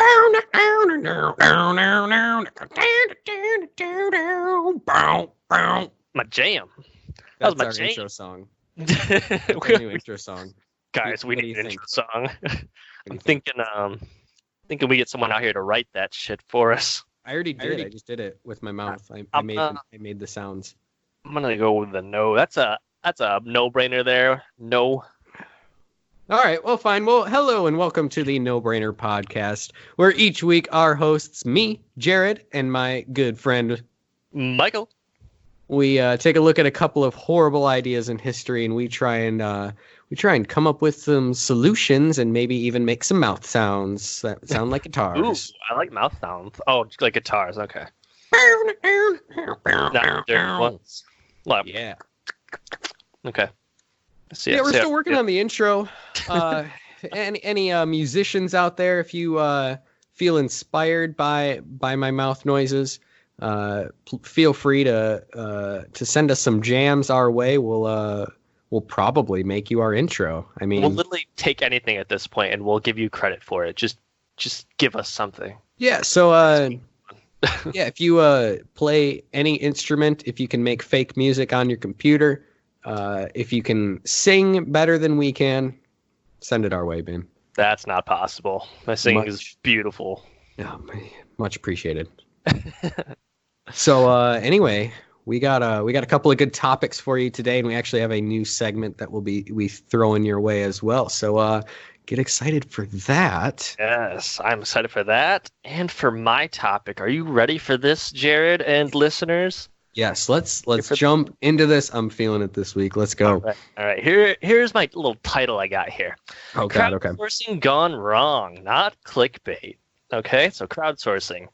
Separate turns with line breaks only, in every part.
My jam.
That's
That was my
our
jam.
intro song. That's our new intro song.
Guys, we
What do
need
you
an
think?
intro song. I'm
think?
thinking we get someone out here to write that shit for us.
I already did. I just did it with my mouth. I
I'm,
made the sounds.
I'm gonna go with the no. That's a no-brainer there. No.
All right, well, fine. Well, hello and welcome to the No Brainer Podcast, where each week our hosts, me, Jared, and my good friend
Michael.
We take a look at a couple of horrible ideas in history, and we try and come up with some solutions, and maybe even make some mouth sounds that sound like guitars.
Ooh, I like mouth sounds. Oh, like guitars. Okay. Not dirty ones. Like,
Yeah.
okay.
Yeah, we're still working on the intro. Any musicians out there, if you feel inspired by my mouth noises, feel free to send us some jams our way. We'll probably make you our intro. I mean,
we'll literally take anything at this point, and we'll give you credit for it. Just give us something.
Yeah. So yeah, if you play any instrument, if you can make fake music on your computer, if you can sing better than we can, send it our way, Ben.
That's not possible. My singing is beautiful.
Oh, much appreciated. So anyway, we got a couple of good topics for you today, and we actually have a new segment that we throwing your way as well. So get excited for that.
Yes, I'm excited for that, and for my topic. Are you ready for this, Jared and listeners?
Yes, let's jump into this. I'm feeling it this week. Let's go.
All right. Here's my little title I got here.
Oh God, okay.
Crowdsourcing gone wrong, not clickbait. Okay, so crowdsourcing.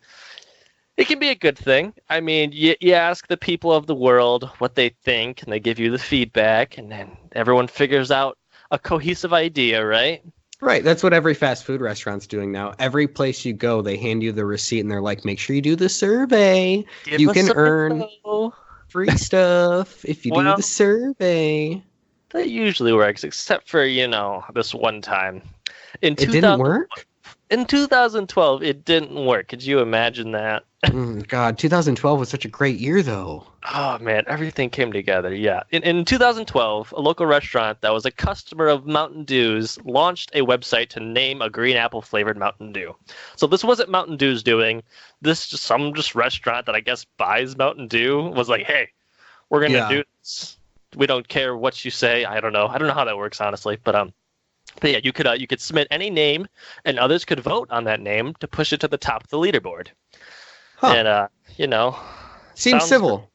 It can be a good thing. I mean, you ask the people of the world what they think, and they give you the feedback, and then everyone figures out a cohesive idea, right?
Right. That's what every fast food restaurant's doing now. Every place you go, they hand you the receipt, and they're like, make sure you do the survey. You can earn free stuff if you do the survey.
That usually works, except for, this one time.
It didn't work?
In 2012, it didn't work. Could you imagine that?
God, 2012 was such a great year, though.
Oh, man, everything came together, yeah. In 2012, a local restaurant that was a customer of Mountain Dew's launched a website to name a green apple-flavored Mountain Dew. So this wasn't Mountain Dew's doing. This just some restaurant that I guess buys Mountain Dew was like, hey, we're going to do this. We don't care what you say. I don't know how that works, honestly, but yeah, you could submit any name, and others could vote on that name to push it to the top of the leaderboard. Huh. And
seems civil.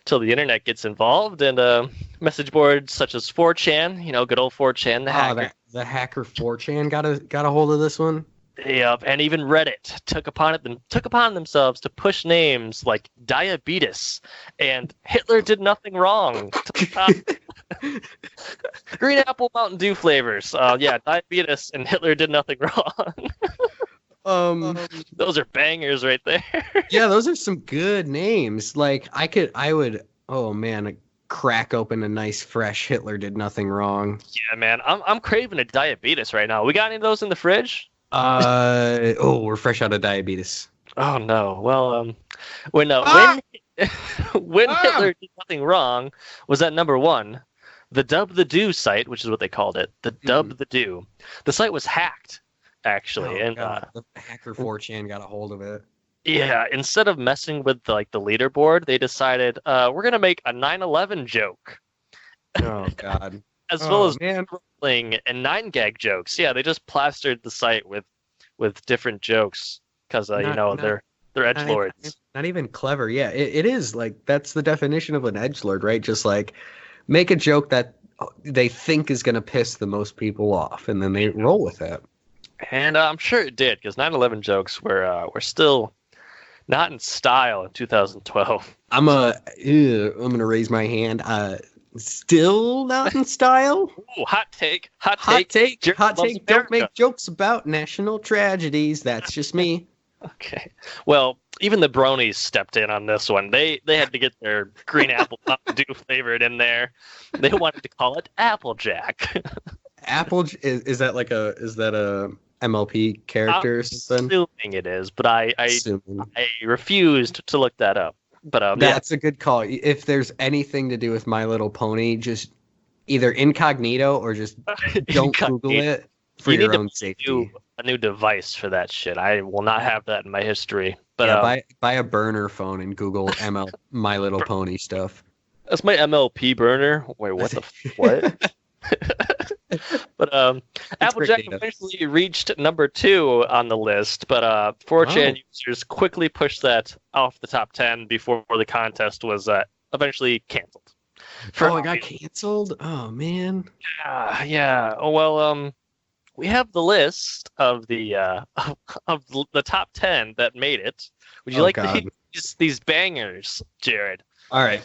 Till the internet gets involved, and message boards such as 4chan, good old 4chan, the hacker.
The hacker 4chan got a hold of this one.
Yep, and even Reddit took upon themselves to push names like diabetes and Hitler did nothing wrong to the top. Green apple Mountain Dew flavors. Yeah, diabetes and Hitler did nothing wrong. Those are bangers right there.
Yeah, those are some good names. Like I would. Oh man, crack open a nice fresh Hitler did nothing wrong.
Yeah, man, I'm craving a diabetes right now. We got any of those in the fridge?
We're fresh out of diabetes.
Oh no. Well, when Hitler did nothing wrong was at number one. The Dub the Do site, which is what they called it, the Dub the Do. The site was hacked, actually, and
the hacker 4chan got a hold of it.
Yeah, instead of messing with the leaderboard, they decided we're gonna make a 9/11 joke.
Oh God.
As well as rolling and 9gag jokes. Yeah, they just plastered the site with different jokes because they're edgelords.
Not even clever. Yeah, it is like that's the definition of an edgelord, right? Just like make a joke that they think is going to piss the most people off, and then they roll with it.
And I'm sure it did, because 9/11 jokes were still not in style in 2012.
I'm gonna raise my hand. Still not in style.
Ooh, hot take.
Don't make jokes about national tragedies. That's just me.
Okay. Well, even the bronies stepped in on this one. They had to get their green apple Mountain Dew flavored in there. They wanted to call it Applejack.
Is that a MLP character or something?
Assuming it is, but I refused to look that up. But
that's a good call. If there's anything to do with My Little Pony, just either incognito or just don't Google it for your own safety.
A new device for that shit. I will not have that in my history. But
buy a burner phone and Google My Little Pony stuff.
That's my MLP burner. Wait, what the what? But Applejack eventually reached number 2 on the list, but 4chan users quickly pushed that off the top 10 before the contest was eventually canceled.
It got canceled? Oh, man.
Yeah. Oh, well, we have the list of the top 10 that made it. Would you like to hear these bangers, Jared?
All right.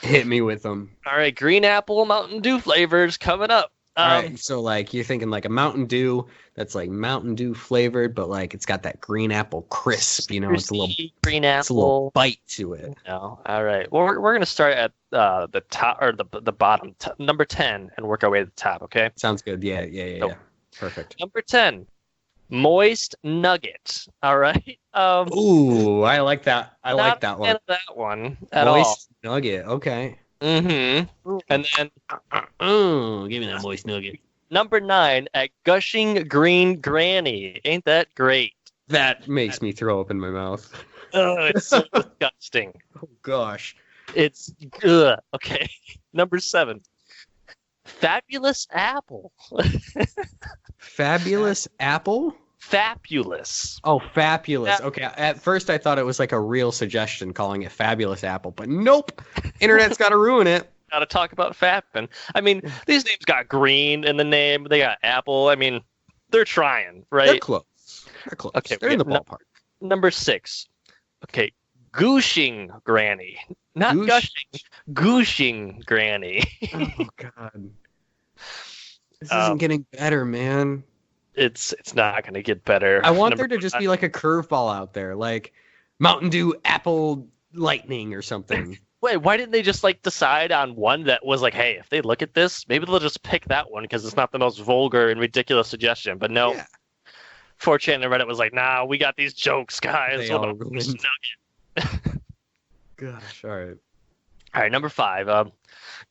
Hit me with them.
All right, green apple Mountain Dew flavors coming up.
All right, so like you're thinking like a Mountain Dew that's like Mountain Dew flavored, but like it's got that green apple crisp, you know, it's a little
green apple,
it's a little bite to it.
No, all right. Well, we're gonna start at the top or the bottom, number 10, and work our way to the top. Okay.
Sounds good. Yeah. Perfect.
Number 10, moist nugget. All right.
Ooh, I like that. I like that one.
That one at all.
Moist nugget. Okay.
Mm-hmm. And then,
give me that moist nugget.
Number 9, at Gushing Green Granny. Ain't that great?
That makes me throw up in my mouth.
Oh, it's so disgusting.
Oh gosh.
It's good. Okay. Number 7, Fabulous Apple.
Fabulous Apple?
Fabulous.
Oh, fabulous. Okay. At first, I thought it was like a real suggestion calling it Fabulous Apple, but nope. Internet's got to ruin it.
Got to talk about fapping. I mean, these names got green in the name. They got apple. I mean, they're trying, right?
They're close.
Okay,
they're in the ballpark.
Number 6. Okay, Gooshing Granny. Not gushing. Gooshing Granny.
Oh God. This isn't getting better, man.
It's not going to get better.
I want there to just be like a curveball out there, like Mountain Dew Apple Lightning or something.
Wait, why didn't they just like decide on one that was like, hey, if they look at this, maybe they'll just pick that one because it's not the most vulgar and ridiculous suggestion. But no, 4chan and Reddit was like, nah, we got these jokes, guys.
They all ruined. Gosh, all
right, number 5,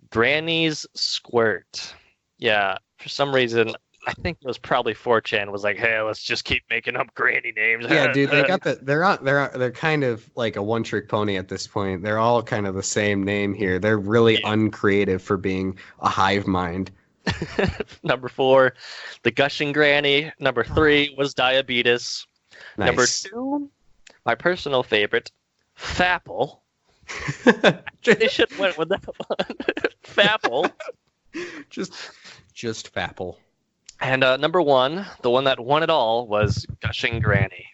Granny's Squirt. Yeah, for some reason, I think it was probably 4chan was like, hey, let's just keep making up granny names.
Yeah, dude, they got the they're kind of like a one-trick pony at this point. They're all kind of the same name here. They're really uncreative for being a hive mind.
Number 4, the Gushing Granny. Number 3 was Diabetes.
Nice.
Number 2, my personal favorite, Fapple. They should have went with that one. Fapple.
Just Fapple.
And number 1, the one that won it all, was Gushing Granny.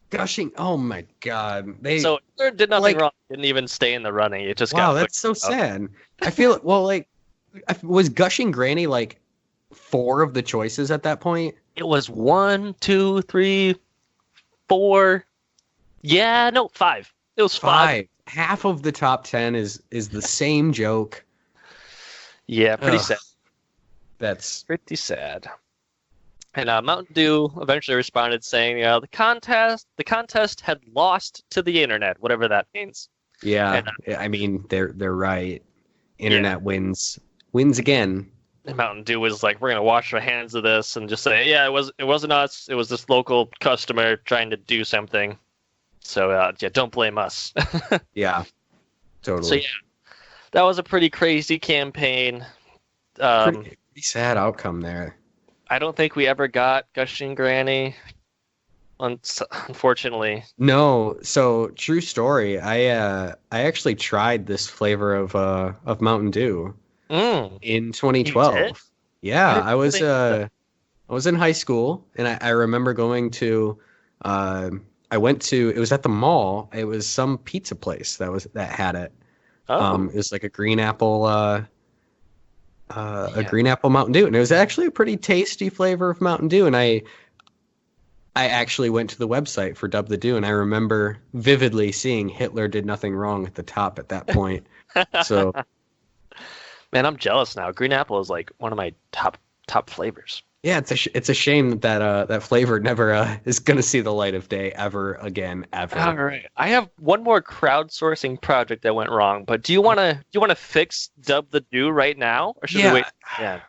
Gushing, oh my God!
So it did nothing wrong. Didn't even stay in the running. It just got.
Wow, that's so sad. I feel was Gushing Granny like 4 of the choices at that point?
It was 1, 2, 3, 4. Yeah, no, 5. It was 5.
Half of the top 10 is the same joke.
Yeah, pretty sad.
That's
pretty sad. And Mountain Dew eventually responded saying, the contest had lost to the internet, whatever that means.
Yeah, and, I mean they're right. Internet wins again.
And Mountain Dew was like, we're gonna wash our hands of this and just say, yeah, it wasn't us. It was this local customer trying to do something. So don't blame us.
Yeah, totally.
So yeah, that was a pretty crazy campaign.
Pretty sad outcome there.
I don't think we ever got Gushing Granny, unfortunately.
No, so true story. I actually tried this flavor of Mountain Dew in 2012. Yeah, I was in high school, and I remember going to it was at the mall. It was some pizza place that had it. It was like a green apple a green apple Mountain Dew, and it was actually a pretty tasty flavor of Mountain Dew. And I actually went to the website for Dub the Dew, and I remember vividly seeing Hitler did nothing wrong at the top at that point. So,
man, I'm jealous now. Green apple is like one of my top flavors.
Yeah, it's a shame that that flavor never is going to see the light of day ever again, ever.
All right. I have one more crowdsourcing project that went wrong, but do you wanna fix Dub the Do right now, or should we wait? Yeah.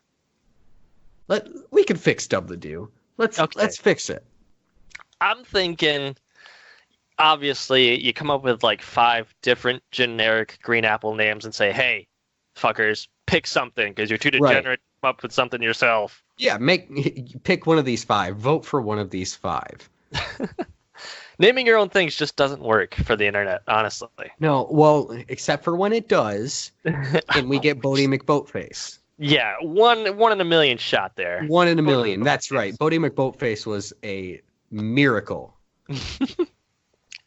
We can fix Dub the Do. Let's fix it.
I'm thinking, obviously, you come up with like 5 different generic green apple names and say, "Hey, fuckers, pick something because you're too degenerate to come up with something yourself."
Yeah, pick one of these 5. Vote for one of these 5.
Naming your own things just doesn't work for the internet, honestly.
No, well, except for when it does, and we get Bodie McBoatface.
Yeah, one in a million shot there.
1 in a million. That's right. Bodie McBoatface was a miracle.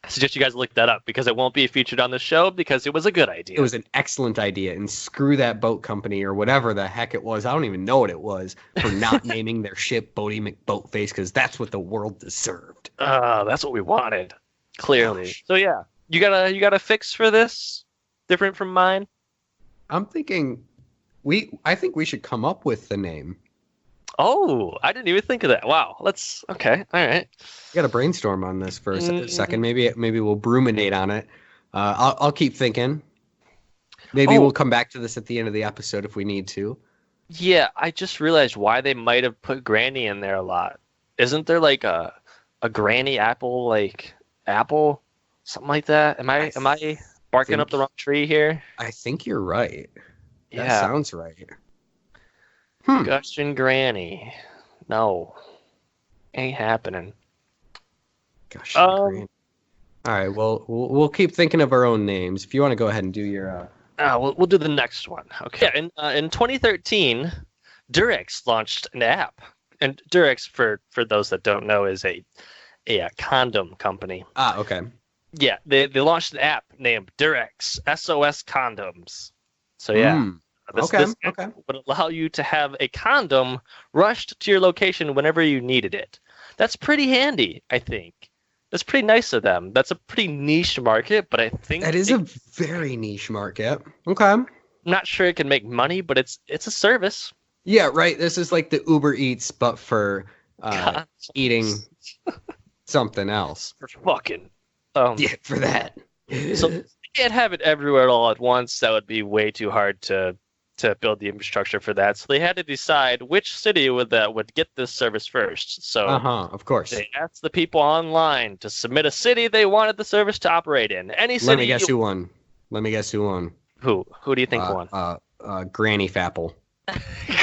I suggest you guys look that up because it won't be featured on the show because it was a good idea.
It was an excellent idea, and screw that boat company or whatever the heck it was. I don't even know what it was for not naming their ship Bodie McBoatface because that's what the world deserved.
That's what we wanted, clearly. Gosh. So yeah, you got a fix for this different from mine?
I'm thinking I think we should come up with the name.
Oh, I didn't even think of that. Wow. Okay. All right.
We got to brainstorm on this for a second. Maybe we'll ruminate on it. I'll keep thinking. Maybe we'll come back to this at the end of the episode if we need to.
Yeah, I just realized why they might have put Granny in there a lot. Isn't there like a Granny apple, like apple, something like that? Am I barking up the wrong tree here?
I think you're right. That sounds right.
Gushing Granny. No. Ain't happening.
Gushing Granny. All right, well, we'll keep thinking of our own names. If you want to go ahead and do your...
We'll do the next one. Okay. Yeah, in 2013, Durex launched an app. And Durex, for those that don't know, is a condom company.
Ah, okay.
Yeah, they launched an app named Durex SOS Condoms. So yeah. This would allow you to have a condom rushed to your location whenever you needed it. That's pretty handy, I think. That's pretty nice of them. That's a pretty niche market, but I think
that is a very niche market. Okay. I'm
not sure it can make money, but it's a service.
Yeah, right. This is like the Uber Eats, but for eating something else.
For fucking.
Yeah, for that.
So you can't have it everywhere all at once. That would be way too hard to build the infrastructure for that. So they had to decide which city would get this service first. So
of course.
They asked the people online to submit a city they wanted the service to operate in. Any city.
Let me guess who won.
Who do you think won?
Granny Fapple.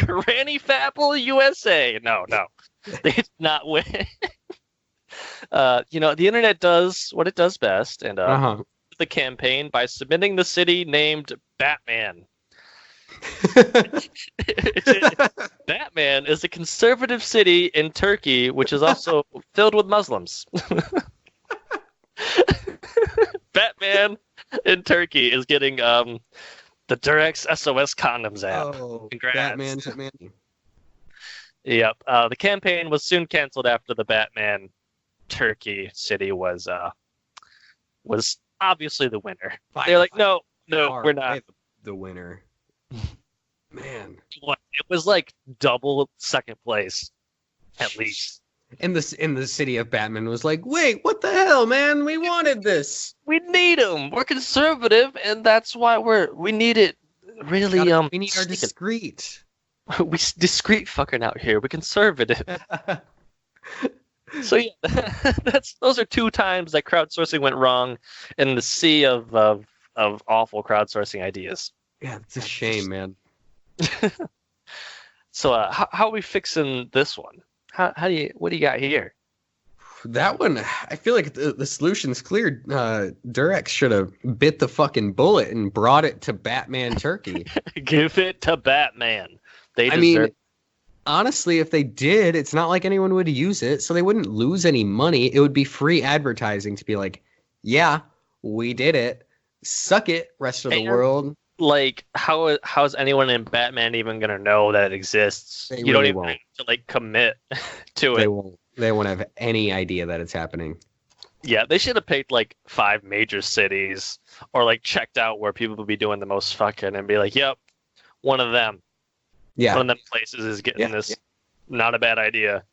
Granny Fapple USA. No. They did not win. The internet does what it does best, and the campaign by submitting the city named Batman. Batman is a conservative city in Turkey, which is also filled with Muslims. Batman in Turkey is getting the Durex SOS Condoms app.
Oh,
congrats.
Batman.
Yep. The campaign was soon canceled after the Batman Turkey city was obviously the winner. They're like, no, we're not
the winner. Man,
it was like double second place, at least.
In the city of Batman was like, wait, what the hell, man? We wanted this.
We need them. We're conservative, and that's why we need it. Really,
we need our discreet.
We discreet fucking out here. We're conservative. So yeah, those are 2 times that crowdsourcing went wrong in the sea of awful crowdsourcing ideas.
Yeah, it's a shame, man.
So how are we fixing this one? What do you got here?
That one, I feel like the solution's clear. Durex should have bit the fucking bullet and brought it to Batman Turkey.
Give it to Batman. They deserve.
Honestly, if they did, it's not like anyone would use it, so they wouldn't lose any money. It would be free advertising to be like, yeah, we did it. Suck it, rest of the world.
Like, how's anyone in Batman even gonna know that it exists? You don't even have to like commit to it.
They won't have any idea that it's happening.
Yeah, they should have picked like 5 major cities, or like checked out where people would be doing the most fucking, and be like, "Yep, one of them."
Yeah,
one of them places is getting this. Not a bad idea.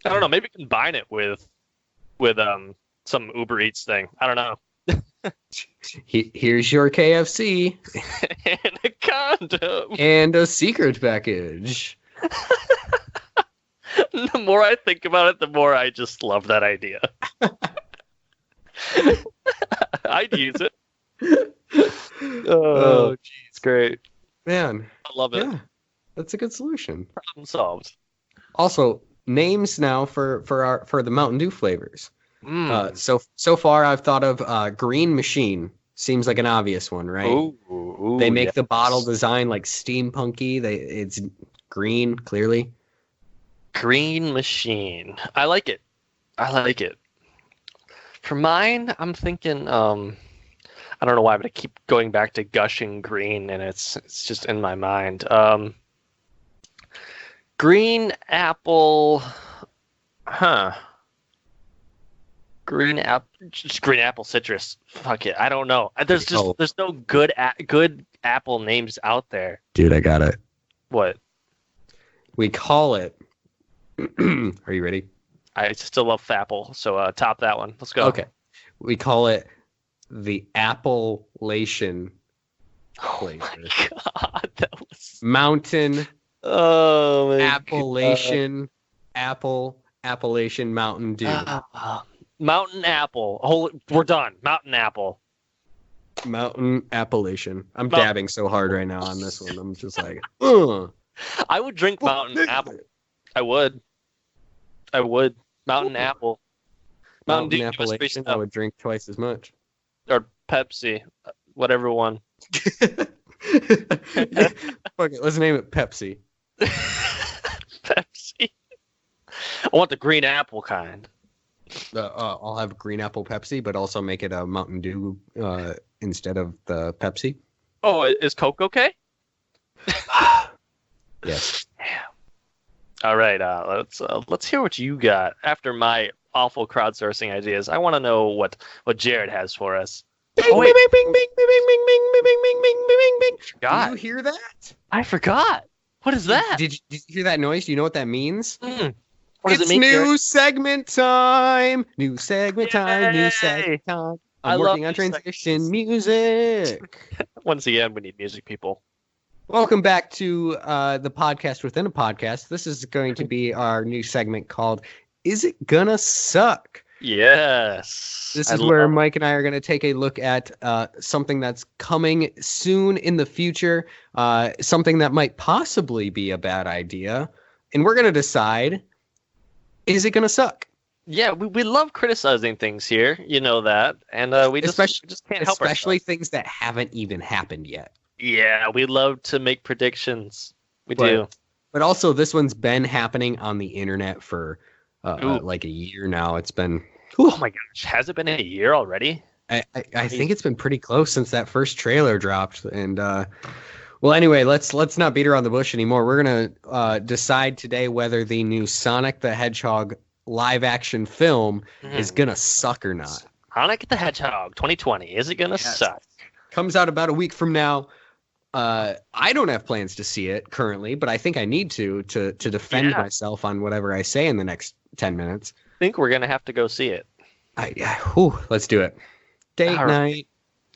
I don't know. Maybe combine it with some Uber Eats thing. I don't know.
Here's your KFC
And a condom.
and a secret package.
The more I think about it, the more I just love that idea. I'd use it. Oh, geez, it's great.
Man,
I love it.
Yeah, that's a good solution.
Problem solved.
Also, names now for the Mountain Dew flavors. So far I've thought of Green Machine. Seems like an obvious one, right?
Ooh,
they make the bottle design like steampunky. It's green, clearly.
Green Machine. I like it. For mine, I'm thinking I don't know why, but I keep going back to Gushing Green, and it's just in my mind. Green apple, Green apple citrus. Fuck it, I don't know. There's no good apple names out there.
Dude, I got it.
What?
We call it. Are you ready?
I still love Fapple, so top that one. Let's go.
Okay. We call it the Appellation flavor.
Oh my god, that was
Mountain.
Oh my
Appellation. Appellation Mountain Dew.
Mountain Apple. We're done. Mountain Apple.
Mountain Appellation. I'm dabbing so hard right now on this one. I'm just like, ugh.
I would drink Mountain Apple. I would. Mountain Apple.
Mountain Dew Appellation. I would drink twice as much.
Or Pepsi, whatever one.
Fuck it, let's name it Pepsi.
Pepsi. I want the green apple kind.
I'll have green apple Pepsi, but also make it a Mountain Dew instead of the Pepsi.
Oh, is Coke okay?
Yes.
All right, let's hear what you got after my awful crowdsourcing ideas. I want to know what Jared has for us.
Bing, bing, bing, bing, bing, bing, bing, bing, bing, bing, bing, bing, bing.
Did
you hear that?
I forgot. What is that?
Did you hear that noise? Do you know what that means?
What does it
it's
mean?
New segment time. New segment time. New segment time. I'm working on transition music.
Once again, we need music, people.
Welcome back to the podcast within a podcast. This is going to be our new segment called Is It Gonna Suck?
Yes.
This is where Mike and I are going to take a look at something that's coming soon in the future, something that might possibly be a bad idea, and we're going to decide, is it going to suck?
Yeah, we love criticizing things here, you know that, and we just can't help ourselves.
Especially things that haven't even happened yet.
Yeah, we love to make predictions. We do.
But also, this one's been happening on the internet for like a year now. It's been...
Oh my gosh, has it been a year already?
I think it's been pretty close since that first trailer dropped. And well, anyway, let's not beat around the bush anymore. We're gonna decide today whether the new Sonic the Hedgehog live action film is gonna suck or not.
Sonic the Hedgehog 2020, is it gonna suck?
Comes out about a week from now. I don't have plans to see it currently, but I think I need to defend myself on whatever I say in the next 10 minutes.
I think we're gonna have to go see it.
Let's do it. Date night.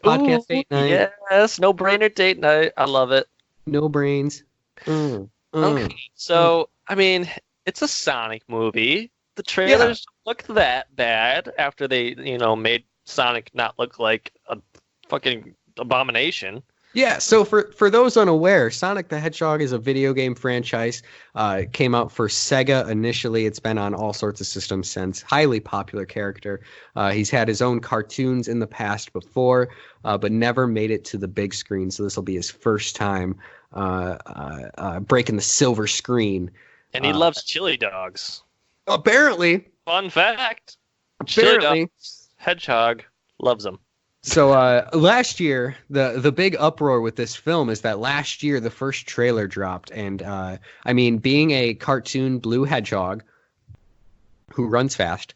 Podcast date night.
Yes, no brainer date night. I love it.
No brains.
Okay, so I mean, it's a Sonic movie. The trailers look that bad after they, made Sonic not look like a fucking abomination. Yeah,
so for those unaware, Sonic the Hedgehog is a video game franchise. It came out for Sega initially. It's been on all sorts of systems since. Highly popular character. He's had his own cartoons in the past before, but never made it to the big screen. So this will be his first time breaking the silver screen.
And he loves chili dogs.
Apparently.
Fun fact.
Apparently.
Chili dogs, Hedgehog loves them.
So last year, the big uproar with this film is that last year the first trailer dropped, and I mean, being a cartoon blue hedgehog who runs fast,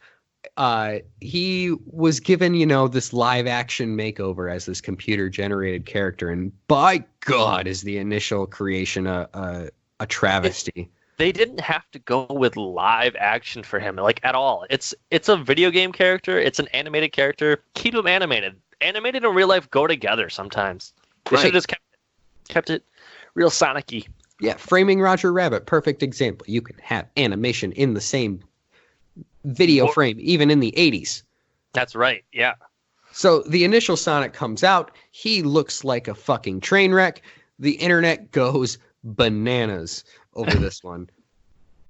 he was given, this live action makeover as this computer generated character, and by God, is the initial creation a travesty.
they didn't have to go with live action for him, like, at all. It's a video game character. It's an animated character. Keep him animated. Animated and real life go together sometimes. They should have just kept it real Sonic-y.
Yeah, Framing Roger Rabbit, perfect example. You can have animation in the same video frame, even in the 80s.
That's right, yeah.
So the initial Sonic comes out. He looks like a fucking train wreck. The internet goes bananas over this one.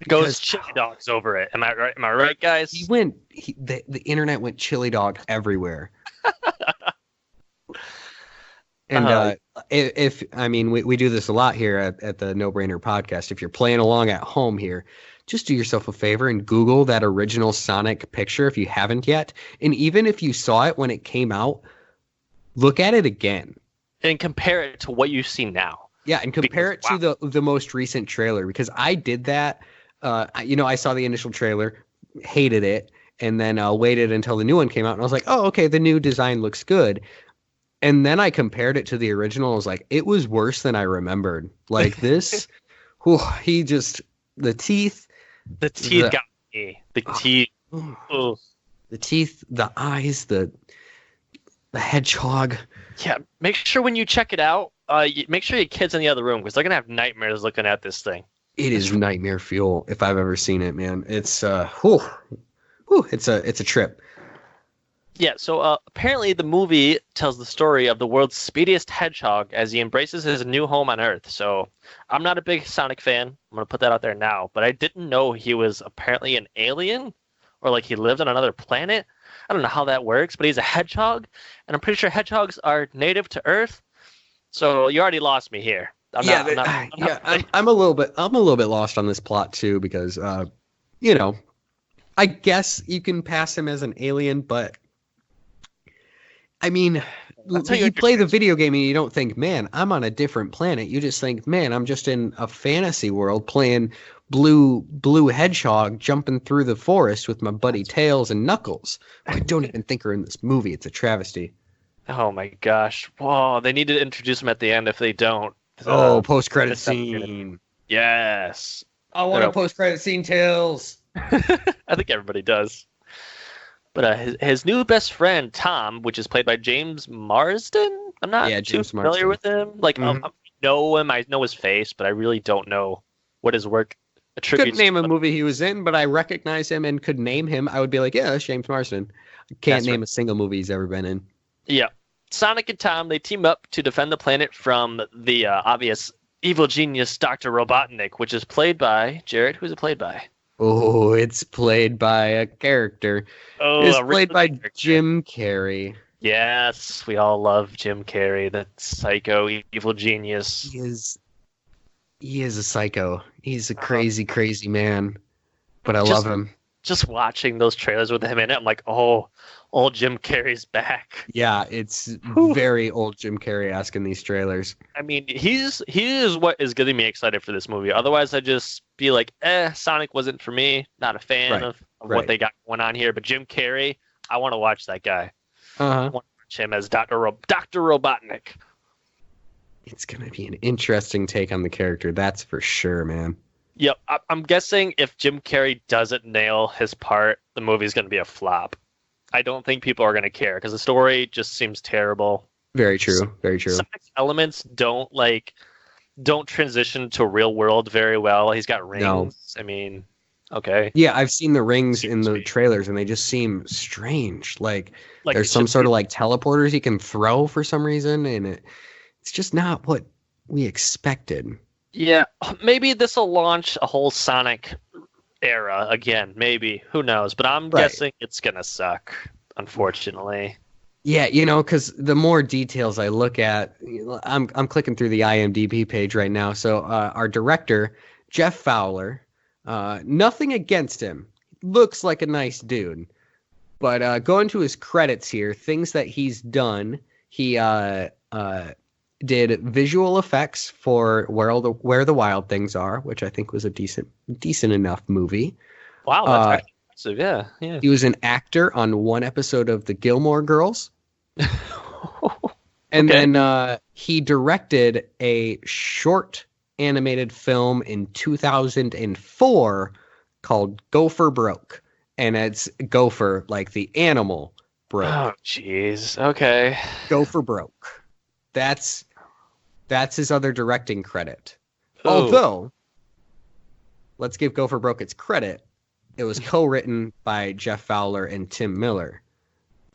Goes chili dogs over it. Am I right? Am I right, guys?
The internet went chili dog everywhere. And we do this a lot here at the No Brainer podcast. If you're playing along at home here, just do yourself a favor and Google that original Sonic picture if you haven't yet. And even if you saw it when it came out, look at it again.
And compare it to what you see now.
Yeah, and compare it to the most recent trailer, because I did that. I saw the initial trailer, hated it, and then waited until the new one came out, and I was like, oh, okay, the new design looks good. And then I compared it to the original. I was like, it was worse than I remembered. Like this, the teeth.
The teeth got me. The teeth.
The teeth, the eyes, the hedgehog.
Yeah, make sure when you check it out, make sure your kid's in the other room, because they're going to have nightmares looking at this thing.
It is nightmare fuel if I've ever seen it, man. It's it's a trip.
Yeah, so apparently the movie tells the story of the world's speediest hedgehog as he embraces his new home on Earth. So I'm not a big Sonic fan. I'm going to put that out there now. But I didn't know he was apparently an alien, or like he lived on another planet. I don't know how that works, but he's a hedgehog. And I'm pretty sure hedgehogs are native to Earth. So you already lost me here. I'm a little bit lost on this plot too, because, I guess you can pass him as an alien, but I mean, you play the video game and you don't think, man, I'm on a different planet. You just think, man, I'm just in a fantasy world playing blue hedgehog jumping through the forest with my buddy Tails and Knuckles. I don't even think are in this movie. It's a travesty. Oh my gosh. Whoa, they need to introduce him at the end if they don't.
Post-credit scene.
Yes.
I want a post-credit scene, Tails.
I think everybody does. But his new best friend, Tom, which is played by James Marsden. I'm not too familiar with him. Like, I know him. I know his face, but I really don't know what his work attributes.
Couldn't name a movie he was in, but I recognize him and could name him. I would be like, yeah, that's James Marsden. Can't name a single movie he's ever been in.
Yeah. Sonic and Tom, they team up to defend the planet from the obvious evil genius Dr. Robotnik, which is played by, Jared, who's it played by?
Oh, it's played by a character.
Oh,
it's played by Jim Carrey.
Yes, we all love Jim Carrey, that psycho evil genius.
He is a psycho. He's a crazy, crazy man. But I love him.
Just watching those trailers with him in it, I'm like, oh, old Jim Carrey's back.
Yeah, it's very old Jim Carrey-esque in these trailers.
I mean, he is what is getting me excited for this movie. Otherwise, I'd just be like, Sonic wasn't for me. Not a fan of what they got going on here. But Jim Carrey, I want to watch that guy. I want to watch him as Dr. Robotnik.
It's going to be an interesting take on the character, that's for sure, man.
Yep, I'm guessing if Jim Carrey doesn't nail his part, the movie's going to be a flop. I don't think people are going to care because the story just seems terrible.
Very true. Very true.
Sonic's elements don't transition to real world very well. He's got rings. No. I mean, okay.
Yeah, I've seen the rings in the trailers and they just seem strange. Like there's some sort of like teleporters he can throw for some reason, and it's just not what we expected.
Yeah, maybe this will launch a whole Sonic era again. Maybe, who knows? But I'm guessing it's gonna suck, unfortunately.
Yeah, because the more details I look at, I'm clicking through the IMDb page right now. So our director, Jeff Fowler, nothing against him, looks like a nice dude, but going to his credits here, things that he's done, he did visual effects for Where the Wild Things Are, which I think was a decent enough movie.
Wow, that's impressive. Yeah.
He was an actor on one episode of The Gilmore Girls. And then he directed a short animated film in 2004 called Gopher Broke. And it's Gopher, like the animal, broke.
Oh, jeez. Okay.
Gopher Broke. That's his other directing credit.
Ooh.
Although, let's give Gopher Broke its credit. It was co-written by Jeff Fowler and Tim Miller.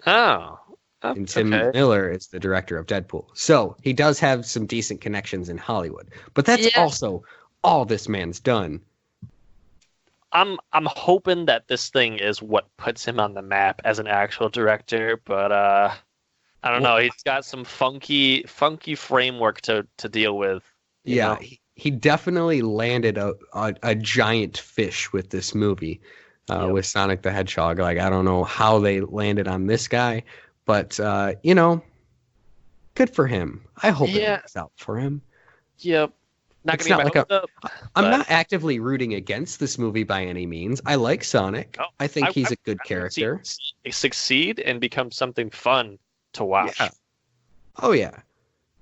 Oh.
And Tim Miller is the director of Deadpool. So he does have some decent connections in Hollywood. But that's also all this man's done.
I'm hoping that this thing is what puts him on the map as an actual director, but I don't know. He's got some funky framework to deal with.
Yeah, he definitely landed a giant fish with this movie, with Sonic the Hedgehog. Like, I don't know how they landed on this guy, but good for him. I hope it works out for him.
Yep.
I'm not actively rooting against this movie by any means. I like Sonic. Oh, I think he's a good character.
Succeed and become something fun to watch.
Yeah. Oh yeah,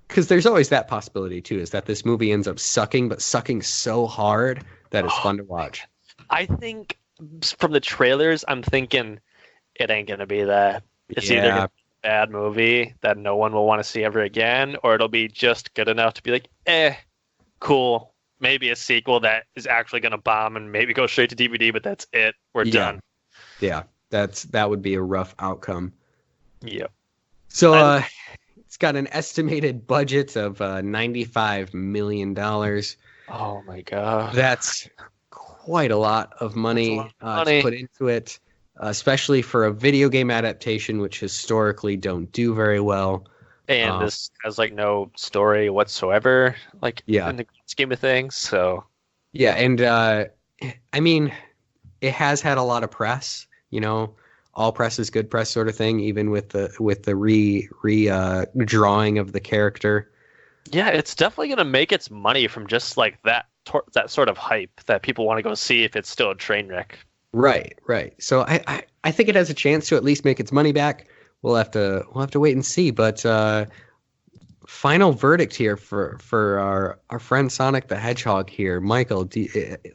because there's always that possibility too, is that this movie ends up sucking, but sucking so hard that it's fun to watch.
I think from the trailers, I'm thinking it ain't gonna be that. It's either gonna be a bad movie that no one will want to see ever again, or it'll be just good enough to be like, cool, maybe a sequel that is actually going to bomb and maybe go straight to DVD, but that's it. We're done.
Yeah, that would be a rough outcome.
Yep.
So it's got an estimated budget of $95 million.
Oh my god.
That's quite a lot of money, to put into it, especially for a video game adaptation, which historically don't do very well.
And this has like no story whatsoever, in the scheme of things. So
yeah, and I mean, it has had a lot of press. All press is good press, sort of thing. Even with the drawing of the character.
Yeah, it's definitely gonna make its money from just like that sort of hype that people want to go see if it's still a train wreck. Right.
So I think it has a chance to at least make its money back. We'll have to wait and see, but final verdict here for our friend Sonic the Hedgehog here, Michael.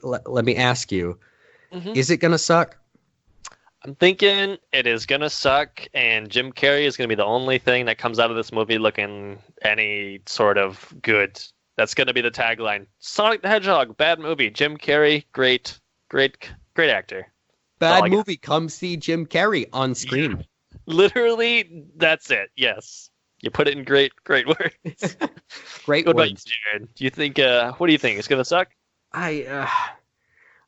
Let me ask you: Is it gonna suck?
I'm thinking it is gonna suck, and Jim Carrey is gonna be the only thing that comes out of this movie looking any sort of good. That's gonna be the tagline: Sonic the Hedgehog, bad movie. Jim Carrey, great actor.
Bad movie. Come see Jim Carrey on screen.
Yeah. Literally, that's it. Yes, you put it in great words.
Great
what
words.
About you, Jared? Do you think? What do you think? It's gonna suck?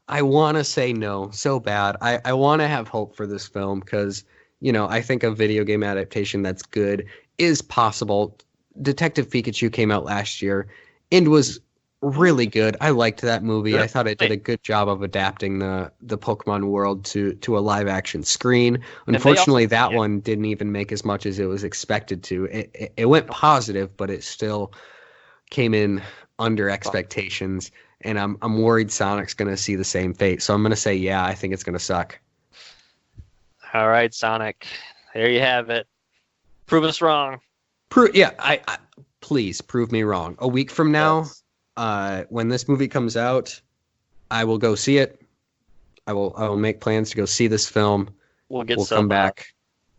I want to say no so bad. I want to have hope for this film because I think a video game adaptation that's good is possible. Detective Pikachu came out last year and was really good. I liked that movie. Yep. I thought it did a good job of adapting the Pokemon world to a live action screen. Unfortunately, that one didn't even make as much as it was expected to. It went positive, but it still came in under expectations. And I'm worried Sonic's going to see the same fate. So I'm going to say, yeah, I think it's going to suck.
All right, Sonic. There you have it. Prove us wrong.
I please prove me wrong. A week from now. Yes. When this movie comes out, I will go see it. I will make plans to go see this film. We'll come back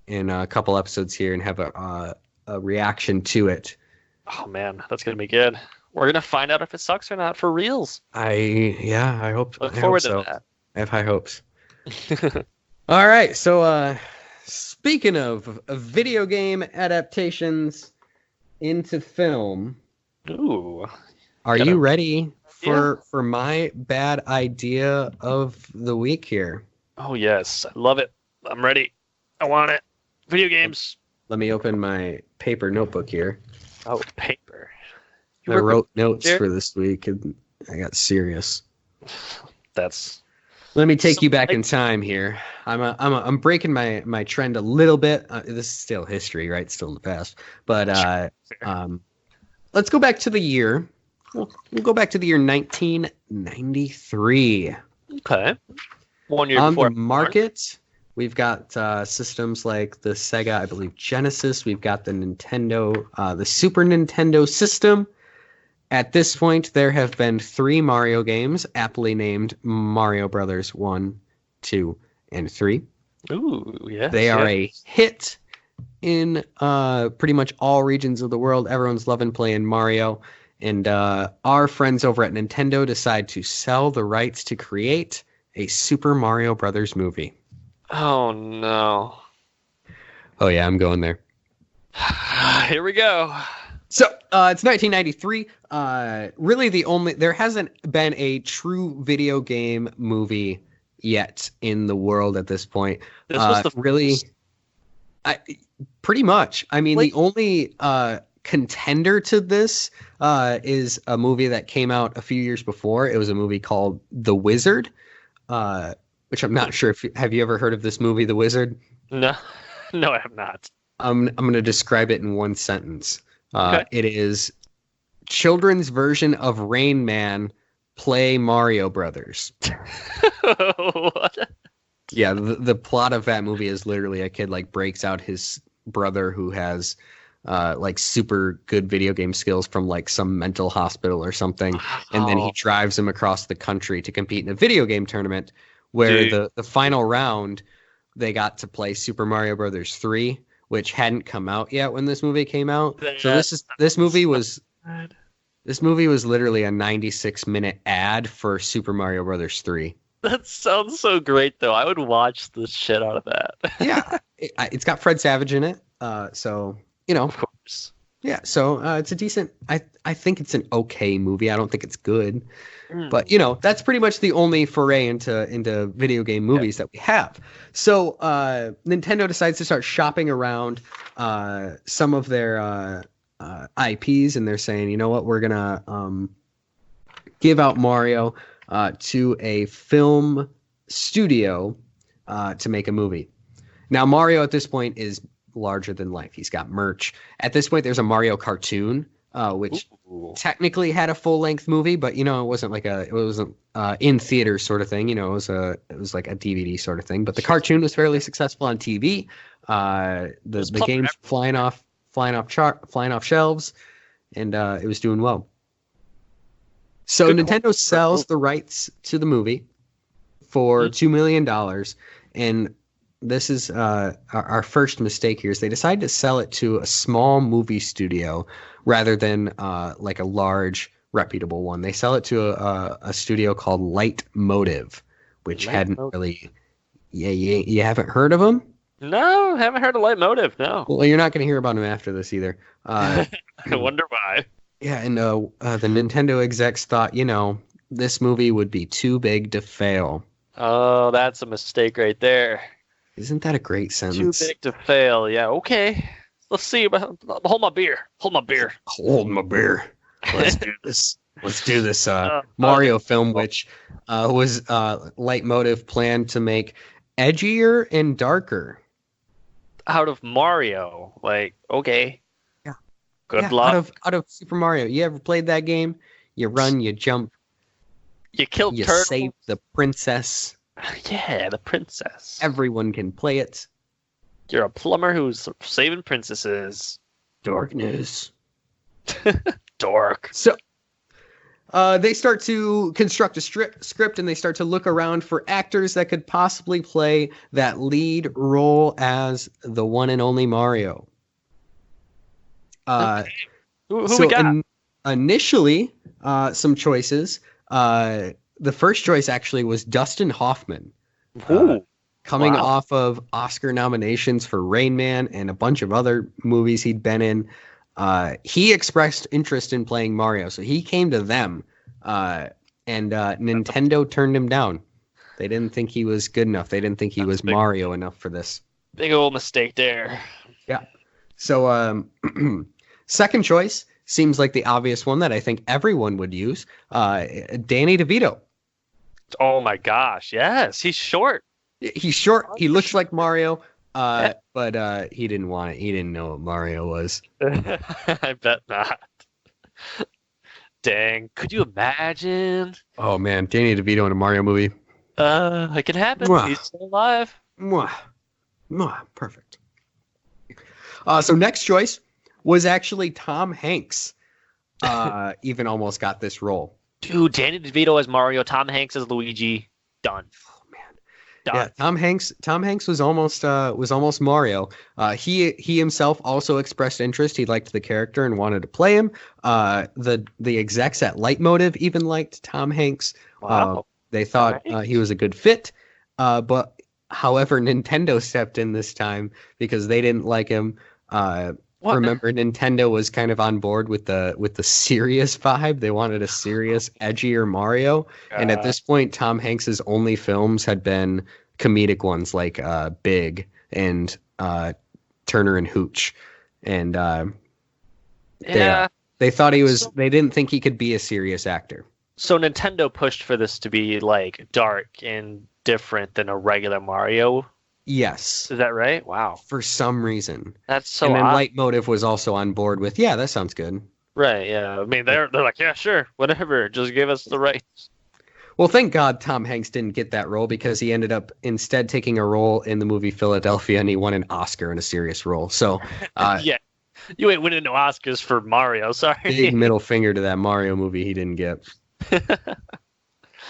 in a couple episodes here and have a reaction to it.
Oh man, that's gonna be good. We're gonna find out if it sucks or not for reals.
I hope.
Look forward to that.
I have high hopes. All right, so speaking of video game adaptations into film,
ooh.
Are you ready for my bad idea of the week here?
Oh, yes. I love it. I'm ready. I want it. Video games.
Let me open my paper notebook here.
Oh, paper.
I wrote notes for this week, and I got serious. Let me take you back in time here. I'm breaking my trend a little bit. This is still history, right? Still in the past. But let's go back to the year. We'll go back to the year 1993.
Okay. 1 year
on
before
the market. We've got systems like the Sega, I believe, Genesis. We've got the Nintendo, the Super Nintendo system, At this point, there have been 3 Mario games, aptly named Mario Brothers 1, 2, and 3.
Ooh, yes.
They are a hit in pretty much all regions of the world. Everyone's loving playing Mario. And our friends over at Nintendo decide to sell the rights to create a Super Mario Brothers movie.
Oh, no.
Oh, yeah, I'm going there.
Here we go.
So it's 1993. Really, there hasn't been a true video game movie yet in the world at this point.
This was the
really, pretty much. I mean, the only contender to this is a movie that came out a few years before. It was a movie called The Wizard, which I'm not sure if have you ever heard of this movie, The Wizard?
No, I have not.
I'm going to describe it in one sentence.
Okay.
It is children's version of Rain Man play Mario Brothers.
What?
Yeah, the plot of that movie is literally a kid like breaks out his brother who has like super good video game skills from like some mental hospital or something, and then he drives him across the country to compete in a video game tournament where the final round they got to play Super Mario Brothers 3, which hadn't come out yet when this movie came out. So this movie was literally a 96-minute ad for Super Mario Brothers 3.
That sounds so great, though. I would watch the shit out of that.
Yeah, it's got Fred Savage in it, so you know.
Of course.
Yeah, so it's a decent. I think it's an okay movie. I don't think it's good, but you know that's pretty much the only foray into video game movies that we have. So Nintendo decides to start shopping around some of their IPs, and they're saying, you know what, we're gonna give out Mario to a film studio to make a movie. Now Mario at this point is larger than life. He's got merch. At this point, there's a Mario cartoon, which technically had a full length movie, but you know, it wasn't in theater sort of thing. You know, it was like a DVD sort of thing. But the cartoon was fairly successful on TV. The game's flying off shelves, and it was doing well. So Nintendo sells the rights to the movie for $2 million, and this is our first mistake here is they decided to sell it to a small movie studio rather than like a large reputable one. They sell it to a studio called Light Motive, which really. Yeah, you haven't heard of them?
No, haven't heard of Light Motive. No.
Well, you're not going to hear about them after this either.
I wonder why.
Yeah, and the Nintendo execs thought, you know, this movie would be too big to fail.
Oh, that's a mistake right there.
Isn't that a great sentence?
Too big to fail. Yeah, okay. Let's see. Hold my beer.
Hold my beer. Let's do this. Let's do this Mario film, which was Light Motive planned to make edgier and darker.
Out of Mario. Like, okay.
Yeah.
Good luck.
Out of Super Mario. You ever played that game? You run, you jump.
You kill turtles.
You save the princess.
Yeah, the princess.
Everyone can play it.
You're a plumber who's saving princesses.
Darkness.
Dork.
So they start to construct a script, and they start to look around for actors that could possibly play that lead role as the one and only Mario.
Okay. Who we got?
Initially, some choices. The first choice actually was Dustin Hoffman, coming off of Oscar nominations for Rain Man and a bunch of other movies he'd been in. He expressed interest in playing Mario, so he came to them, and Nintendo turned him down. They didn't think he was good enough. They didn't think he was Mario enough for this.
Big old mistake there.
Yeah. So second choice seems like the obvious one that I think everyone would use. Danny DeVito.
Oh my gosh, yes. He's short.
He's short. He looks like Mario, but he didn't want it. He didn't know what Mario was.
I bet not. Dang. Could you imagine?
Oh, man. Danny DeVito in a Mario movie.
It can happen. Mwah. He's still alive.
Mwah. Mwah. Perfect. So next choice was actually Tom Hanks. even almost got this role.
Dude, Danny DeVito as Mario, Tom Hanks as Luigi. Done.
Oh man.
Done.
Yeah, Tom Hanks was almost Mario. He himself also expressed interest. He liked the character and wanted to play him. The execs at Leitmotiv even liked Tom Hanks.
Wow.
They thought he was a good fit. But however, Nintendo stepped in this time because they didn't like him. Remember, Nintendo was kind of on board with the serious vibe. They wanted a serious, edgier Mario. And at this point, Tom Hanks's only films had been comedic ones like Big and Turner and Hooch. And they thought he was. They didn't think he could be a serious actor.
So Nintendo pushed for this to be like dark and different than a regular Mario.
Yes.
Is that right? Wow.
For some reason.
That's so
And then
odd.
Leitmotiv was also on board with, yeah, that sounds good.
Right, yeah. I mean, they're like, yeah, sure, whatever. Just give us the rights.
Well, thank God Tom Hanks didn't get that role because he ended up instead taking a role in the movie Philadelphia, and he won an Oscar in a serious role. So,
yeah. You ain't winning no Oscars for Mario, sorry.
Big middle finger to that Mario movie he didn't get.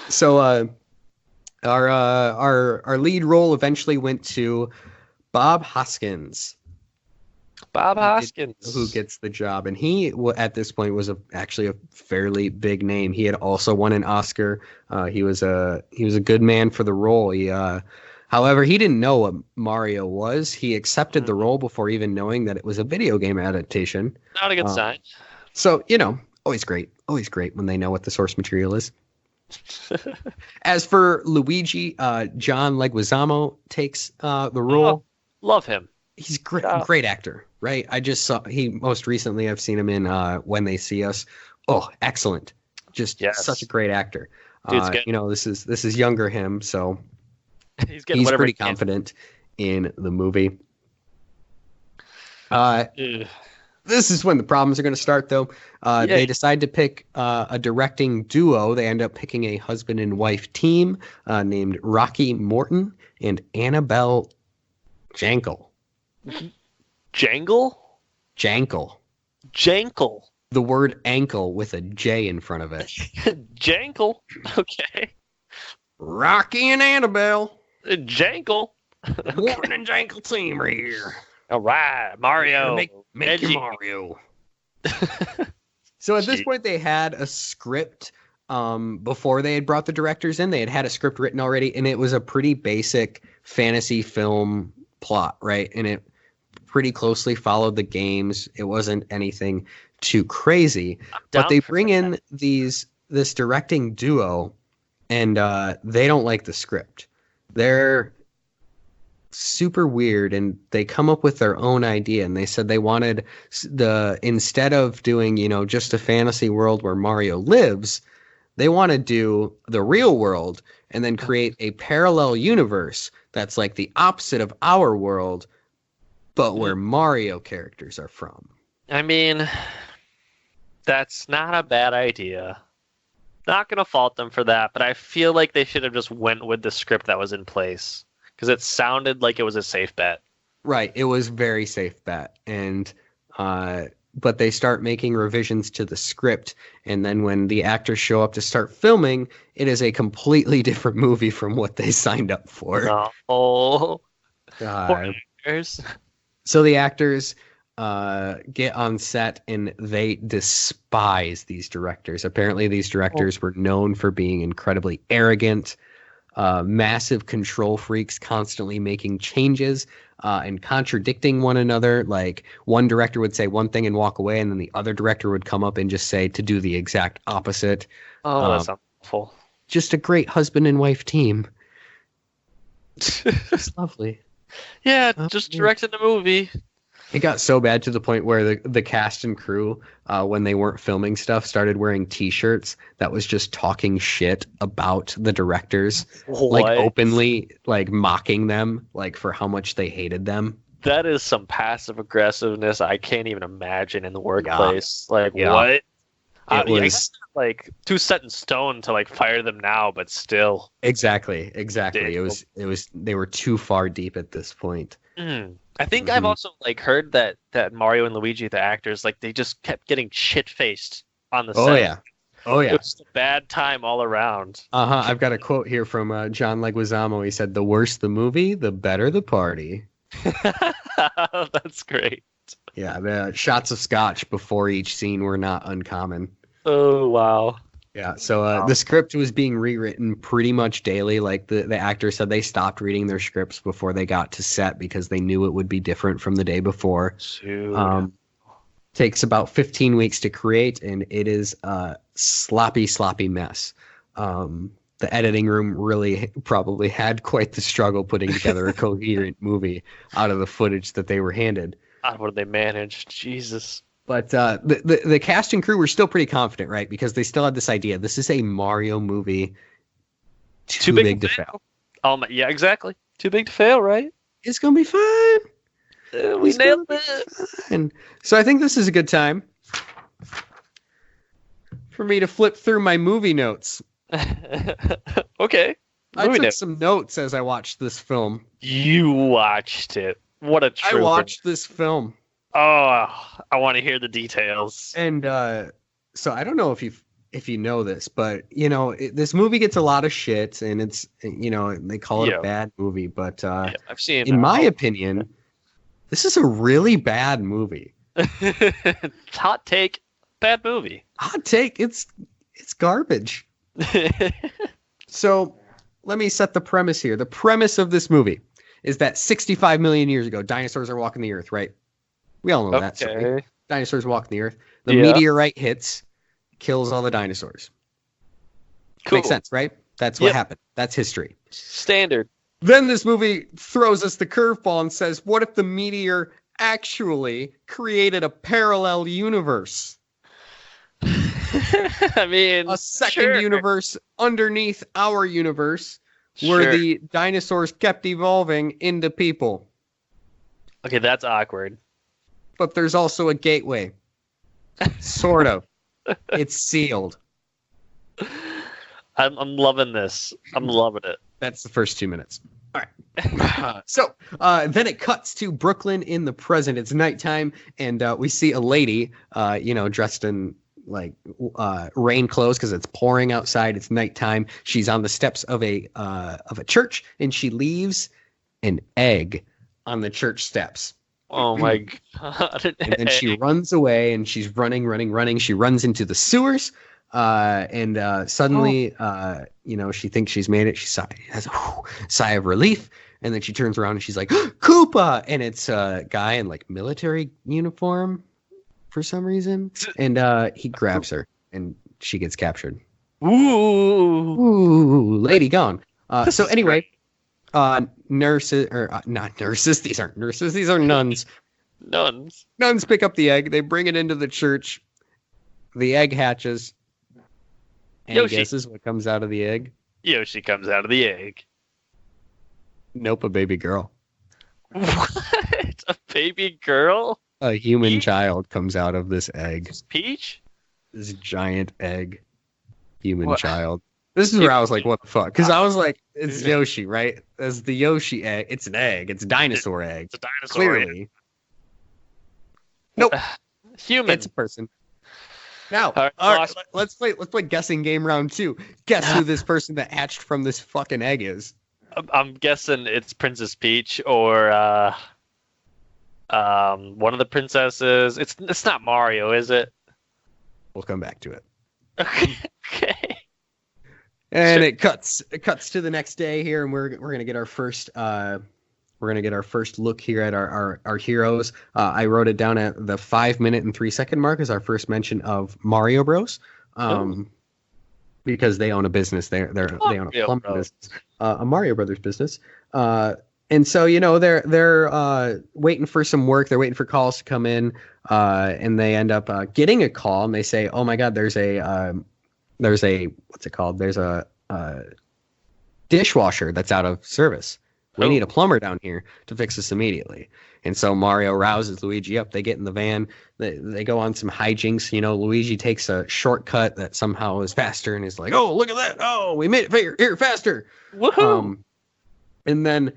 So, our lead role eventually went to Bob Hoskins.
Bob Hoskins,
who gets the job, and he at this point was actually a fairly big name. He had also won an Oscar. He was a good man for the role. However, he didn't know what Mario was. He accepted the role before even knowing that it was a video game adaptation.
Not a good sign.
So always great when they know what the source material is. As for Luigi, John Leguizamo takes the role.
Love him.
He's great actor, right? I just saw most recently. I've seen him in When They See Us. Oh, excellent! Just such a great actor. This is younger him, so he's pretty confident in the movie. This is when the problems are going to start, though. They decide to pick a directing duo. They end up picking a husband and wife team named Rocky Morton and Annabelle Jankel.
Jangle?
Jankel. The word ankle with a J in front of it.
Jangle. Okay.
Rocky and Annabelle.
Jangle.
Morton and Jankel team right here.
All right, Mario.
Make your Mario. So at this point, they had a script. Before they had brought the directors in, they had a script written already, and it was a pretty basic fantasy film plot, right? And it pretty closely followed the games. It wasn't anything too crazy, but they bring in this directing duo, and they don't like the script. They're super weird, and they come up with their own idea, and they said they wanted instead of doing just a fantasy world where Mario lives, they want to do the real world and then create a parallel universe that's like the opposite of our world, but where Mario characters are from.
I mean, that's not a bad idea. Not gonna fault them for that, but I feel like they should have just went with the script that was in place, because it sounded like it was a safe bet.
Right, it was very safe bet, and but they start making revisions to the script, and then when the actors show up to start filming, it is a completely different movie from what they signed up for.
Oh,
so the actors get on set, and they despise these directors. Apparently, these directors were known for being incredibly arrogant, massive control freaks, constantly making changes and contradicting one another. Like, one director would say one thing and walk away, and then the other director would come up and just say to do the exact opposite.
Oh, that's awful.
Just a great husband and wife team. It's lovely.
Yeah, just directing the movie.
It got so bad to the point where the cast and crew, when they weren't filming stuff, started wearing T-shirts that was just talking shit about the directors, like openly, like mocking them, like for how much they hated them.
That is some passive aggressiveness I can't even imagine in the workplace. What?
It was
like too set in stone to like fire them now, but still.
Exactly. It was. They were too far deep at this point.
I think I've also like heard that Mario and Luigi, the actors, like they just kept getting shit faced on the
Oh
set.
yeah. Oh yeah.
It was a bad time all around.
I've got a quote here from John Leguizamo. He said, "The worse the movie, the better the party."
That's great.
Yeah, the shots of scotch before each scene were not uncommon.
Oh wow.
Yeah, so the script was being rewritten pretty much daily. Like the actor said, they stopped reading their scripts before they got to set because they knew it would be different from the day before. Takes about 15 weeks to create, and it is a sloppy mess. The editing room really probably had quite the struggle putting together a coherent movie out of the footage that they were handed.
What did they manage? Jesus.
But the cast and crew were still pretty confident, right? Because they still had this idea. This is a Mario movie. Too big to fail.
Yeah, exactly. Too big to fail, right?
It's going to be fine.
We nailed it.
Fine. So I think this is a good time for me to flip through my movie notes.
Okay.
I took some notes as I watched this film.
You watched it. What a trooper.
I watched this film.
Oh, I want to hear the details.
And so I don't know if you know this, but this movie gets a lot of shit, and it's they call it a bad movie, but
I've seen.
In my opinion, this is a really bad movie.
Hot take, bad movie.
Hot take, it's garbage. So let me set the premise here. The premise of this movie is that 65 million years ago, dinosaurs are walking the earth, right? We all know that story. Dinosaurs walking the earth. The meteorite hits, kills all the dinosaurs. Cool. Makes sense, right? That's what happened. That's history.
Standard.
Then this movie throws us the curveball and says, what if the meteor actually created a parallel universe?
I mean,
a second universe underneath our universe where the dinosaurs kept evolving into people.
Okay, that's awkward.
But there's also a gateway. Sort of. It's sealed.
I'm loving this. I'm loving it.
That's the first 2 minutes. All right. So then it cuts to Brooklyn in the present. It's nighttime, and we see a lady, dressed in like rain clothes because it's pouring outside. It's nighttime. She's on the steps of a church, and she leaves an egg on the church steps.
Oh my God.
And then she runs away, and she's running. She runs into the sewers, and suddenly, she thinks she's made it. She has a sigh of relief, and then she turns around and she's like, Koopa! And it's a guy in like military uniform for some reason, and he grabs her, and she gets captured. Ooh, lady gone. So anyway. Nurses, or not nurses. These aren't nurses. These are nuns. Nuns pick up the egg. They bring it into the church. The egg hatches. Any guesses what comes out of the egg?
Yoshi comes out of the egg.
Nope, a baby girl.
What? A baby girl?
A human child comes out of this egg.
Peach?
This giant egg. Human child. This is where I was like, what the fuck? Because I was like, it's Yoshi, right? As the Yoshi egg. It's an egg. It's a dinosaur egg.
It's a dinosaur
Clearly.
egg.
Nope.
Human.
It's a person. Now, all right, let's play guessing game round 2. Guess who this person that hatched from this fucking egg is.
I'm guessing it's Princess Peach or one of the princesses. It's not Mario, is it?
We'll come back to it.
Okay.
And it cuts to the next day here, and we're gonna get our first look here at our heroes. I wrote it down at the 5 minute and 3 second mark as our first mention of Mario Bros. Because they own a business. They own a plumbing business, a Mario Brothers business. And so they're waiting for some work. They're waiting for calls to come in, and they end up getting a call, and they say, "Oh my God, there's a what's it called? There's a dishwasher that's out of service. We need a plumber down here to fix this immediately." And so Mario rouses Luigi up. They get in the van. They go on some hijinks. Luigi takes a shortcut that somehow is faster and is like, "Oh, look at that! Oh, we made it here faster!"
Woohoo!
And then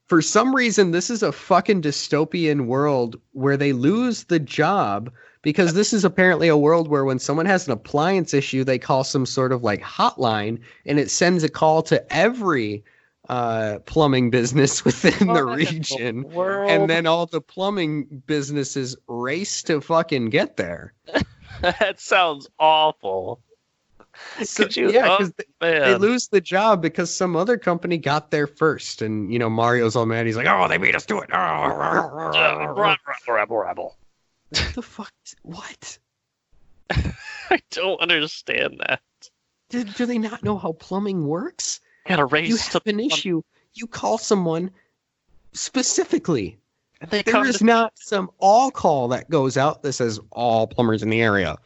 for some reason, this is a fucking dystopian world where they lose the job because this is apparently a world where when someone has an appliance issue, they call some sort of like hotline, and it sends a call to every plumbing business within the region, and then all the plumbing businesses race to fucking get there.
That sounds awful.
So, because they lose the job because some other company got there first, and Mario's all mad. He's like, "Oh, they made us do it!"
Rabble.
What the fuck? What?
I don't understand that.
Do they not know how plumbing works?
Got a race.
You have an issue. You call someone specifically. There is not some all call that goes out that says all plumbers in the area.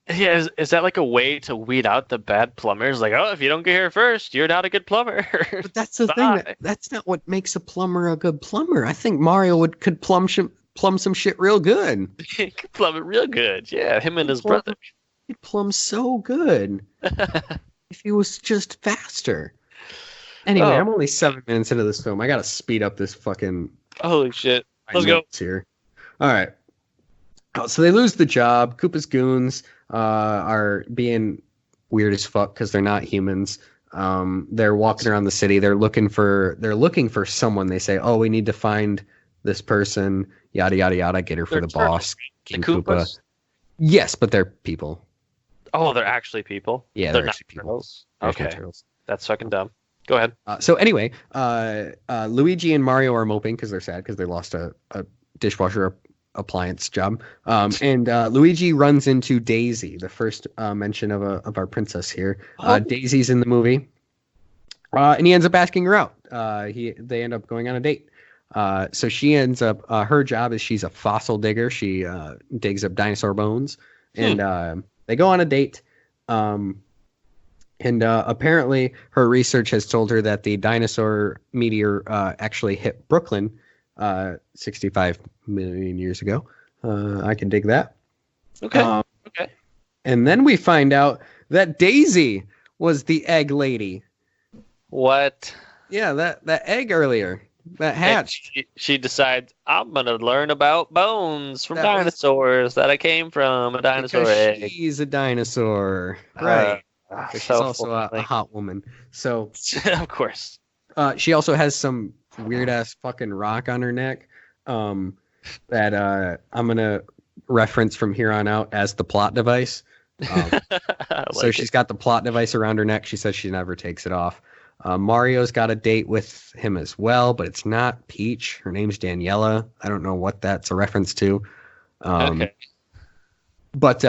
Yeah, is that like a way to weed out the bad plumbers? Like, oh, if you don't get here first, you're not a good plumber.
But that's the thing. That's not what makes a plumber a good plumber. I think Mario could plumb some shit real good.
He could plumb it real good. Yeah, him and his brother.
He'd plumb so good if he was just faster. Anyway, I'm only 7 minutes into this film. I gotta speed up this fucking.
Holy shit! Let's go
here. All right. So they lose the job. Koopa's goons are being weird as fuck because they're not humans. They're walking around the city. They're looking for someone. They say, "Oh, we need to find this person." Yada yada yada. Get her for the boss.
The Koopas?
Yes, but they're people.
Oh, they're actually people.
Yeah, they're actually people.
Turtles. Okay, that's fucking dumb. Go ahead.
So anyway, Luigi and Mario are moping because they're sad because they lost a dishwasher appliance job. And Luigi runs into Daisy, the first mention of our princess here. Daisy's in the movie, and he ends up asking her out. They end up going on a date. So she ends up her job is she's a fossil digger. She digs up dinosaur bones, and they go on a date. And apparently her research has told her that the dinosaur meteor actually hit Brooklyn 65 million years ago. I can dig that.
Okay. Okay.
And then we find out that Daisy was the egg lady.
What?
Yeah, that egg earlier. That hatched.
She decides, I'm going to learn about bones from dinosaurs that I came from a dinosaur egg.
She's a dinosaur. Right. She's also a hot woman. So
of course.
She also has some weird ass fucking rock on her neck that I'm gonna reference from here on out as the plot device. So she's got the plot device around her neck. She says she never takes it off. Mario's got a date with him as well, but it's not Peach. Her name's Daniela. I don't know what that's a reference to. Okay. But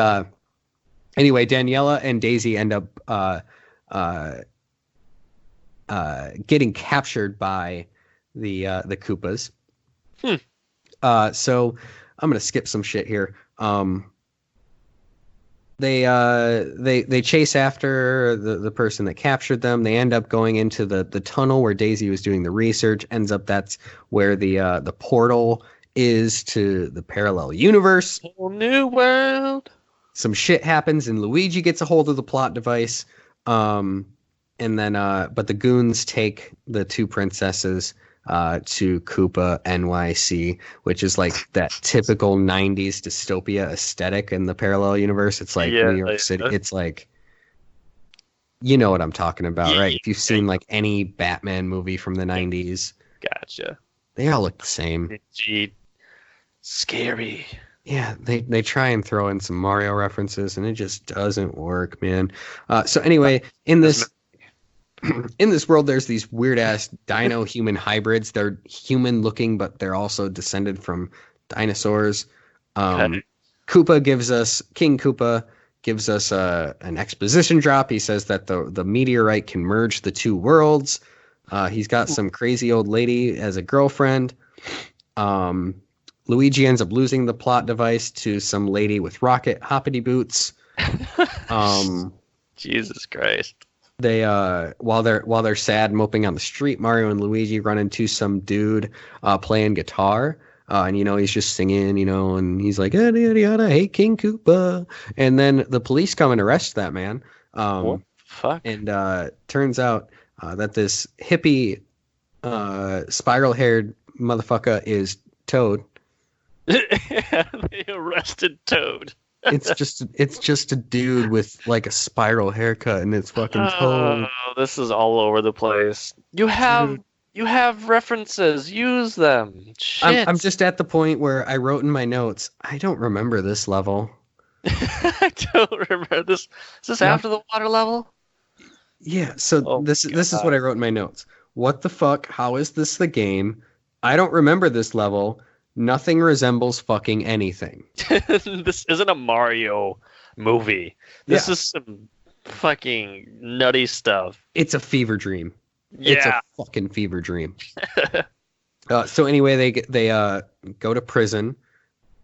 anyway, Daniela and Daisy end up getting captured by the Koopas. So I'm gonna skip some shit here. They chase after the person that captured them. They end up going into the tunnel where Daisy was doing the research. Ends up that's where the portal is to the parallel universe.
Whole new world.
Some shit happens and Luigi gets a hold of the plot device. And then but the goons take the two princesses to Koopa NYC, which is like that typical 90s dystopia aesthetic in the parallel universe. It's like New York City. It's like, you know what I'm talking about, right? If you've seen like any Batman movie from the 90s.
Gotcha.
They all look the same.
Scary.
Yeah, they try and throw in some Mario references, and it just doesn't work, man. So anyway, in this world, there's these weird ass dino human hybrids. They're human looking, but they're also descended from dinosaurs. King Koopa gives us an exposition drop. He says that the meteorite can merge the two worlds. He's got some crazy old lady as a girlfriend. Luigi ends up losing the plot device to some lady with rocket hoppity boots.
Jesus Christ.
They while they're sad moping on the street, Mario and Luigi run into some dude playing guitar. And he's just singing, and he's like, yada, yada, yada, hey, King Koopa. And then the police come and arrest that man.
What the fuck?
And turns out that this hippie spiral-haired motherfucker is Toad.
They arrested Toad.
It's just a dude with like a spiral haircut and it's fucking Toad.
Oh, this is all over the place. You have
Dude.
you have references. Use them.
I'm
Shit.
just at the point where I wrote in my notes, I don't remember this level.
I don't remember this. Is this
Not,
after the water level?
yeah, so
Oh
this is
God.
what I wrote in my notes. What the fuck? How is this the game? I don't remember this level. Nothing resembles fucking anything.
This isn't a Mario movie. This
Yeah,
is some fucking nutty stuff.
it's a fever dream. It's a
Yeah.
fucking fever dream. So anyway, they go to prison.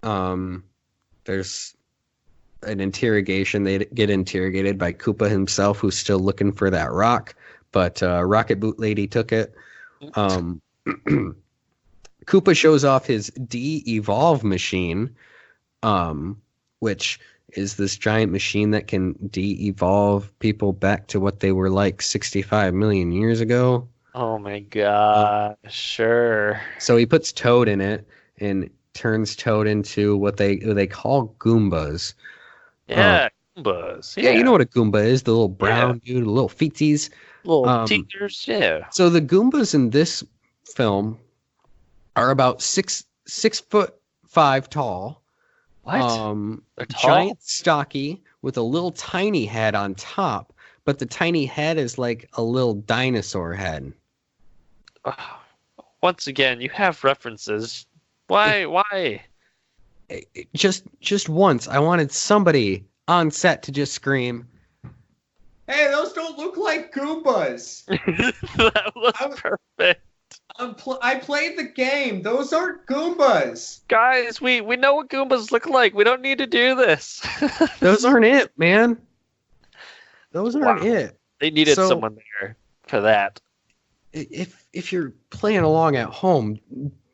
There's an interrogation. They get interrogated by Koopa himself, who's still looking for that rock, but Rocket Boot Lady took it. Um, Koopa shows off his de-evolve machine, which is this giant machine that can de-evolve people back to what they were like 65 million years ago.
Oh my God. Sure.
So he puts Toad in it and turns Toad into what they call Goombas.
Yeah. Goombas.
Yeah, you know what a Goomba is, the little brown dude, the little feetsies.
Little teachers. Yeah.
So the Goombas in this film are about 6'5" tall.
What? They're tall?
Giant, stocky, with a little tiny head on top, but the tiny head is like a little dinosaur head.
Once again, you have references. Why? Why?
Just once, I wanted somebody on set to just scream, "Hey, those don't look like Goombas.
That was perfect.
I played the game. Those aren't Goombas.
Guys, we know what Goombas look like. We don't need to do this.
Those aren't it, man. Those aren't
Wow.
it."
They needed
So-
someone there for that.
If you're playing along at home,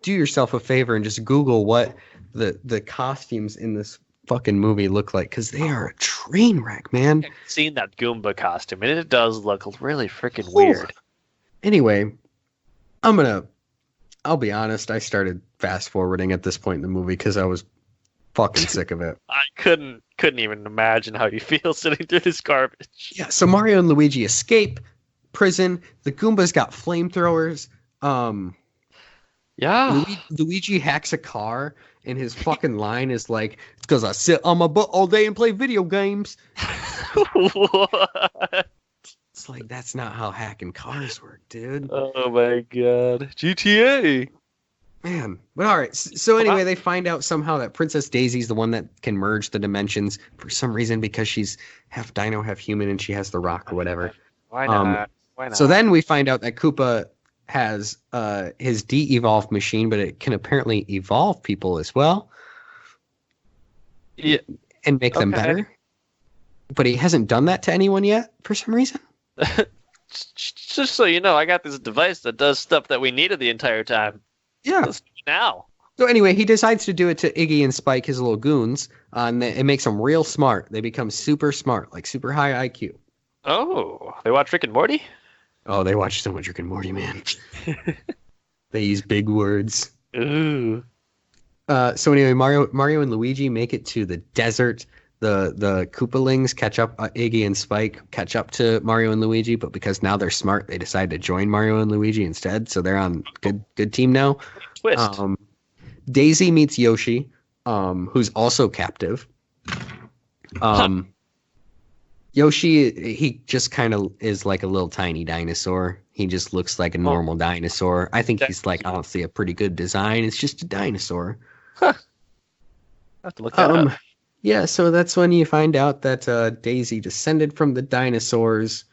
do yourself a favor and just Google what the costumes in this fucking movie look like, because they are a train wreck, man.
I've seen that Goomba costume, and it does look really freaking weird.
Anyway, I'll be honest, I started fast forwarding at this point in the movie because I was fucking sick of it.
I couldn't even imagine how you feel sitting through this garbage.
Yeah, so Mario and Luigi escape prison. The Goombas got flamethrowers.
Yeah.
Luigi hacks a car, and his fucking line is like, "It's because I sit on my butt all day and play video games."
What?
It's like, that's not how hacking cars work, dude.
Oh my God. GTA.
Man. But all right. So anyway, they find out somehow that Princess Daisy's the one that can merge the dimensions for some reason, because she's half dino, half human, and she has the rock or whatever.
Why not? Why not?
So then we find out that Koopa has his de-evolve machine, but it can apparently evolve people as well.
Yeah.
And make them better. But he hasn't done that to anyone yet for some reason.
Just so you know, I got this device that does stuff that we needed the entire time.
Yeah.
Let's do it now.
So anyway, he decides to do it to Iggy and Spike, his little goons, and it makes them real smart. They become super smart, like super high IQ.
Oh, they watch Rick and Morty?
Oh, they watch so much Rick and Morty, man. They use big words.
Ooh.
So anyway, Mario and Luigi make it to the desert. The Koopalings catch up. Iggy and Spike catch up to Mario and Luigi, but because now they're smart, they decide to join Mario and Luigi instead. So they're on good team now.
Twist.
Daisy meets Yoshi, who's also captive. Yoshi, he just kind of is like a little tiny dinosaur. He just looks like a normal dinosaur. I think he's like honestly a pretty good design. It's just a dinosaur.
I have to look that up.
Yeah, so that's when you find out that Daisy descended from the dinosaurs.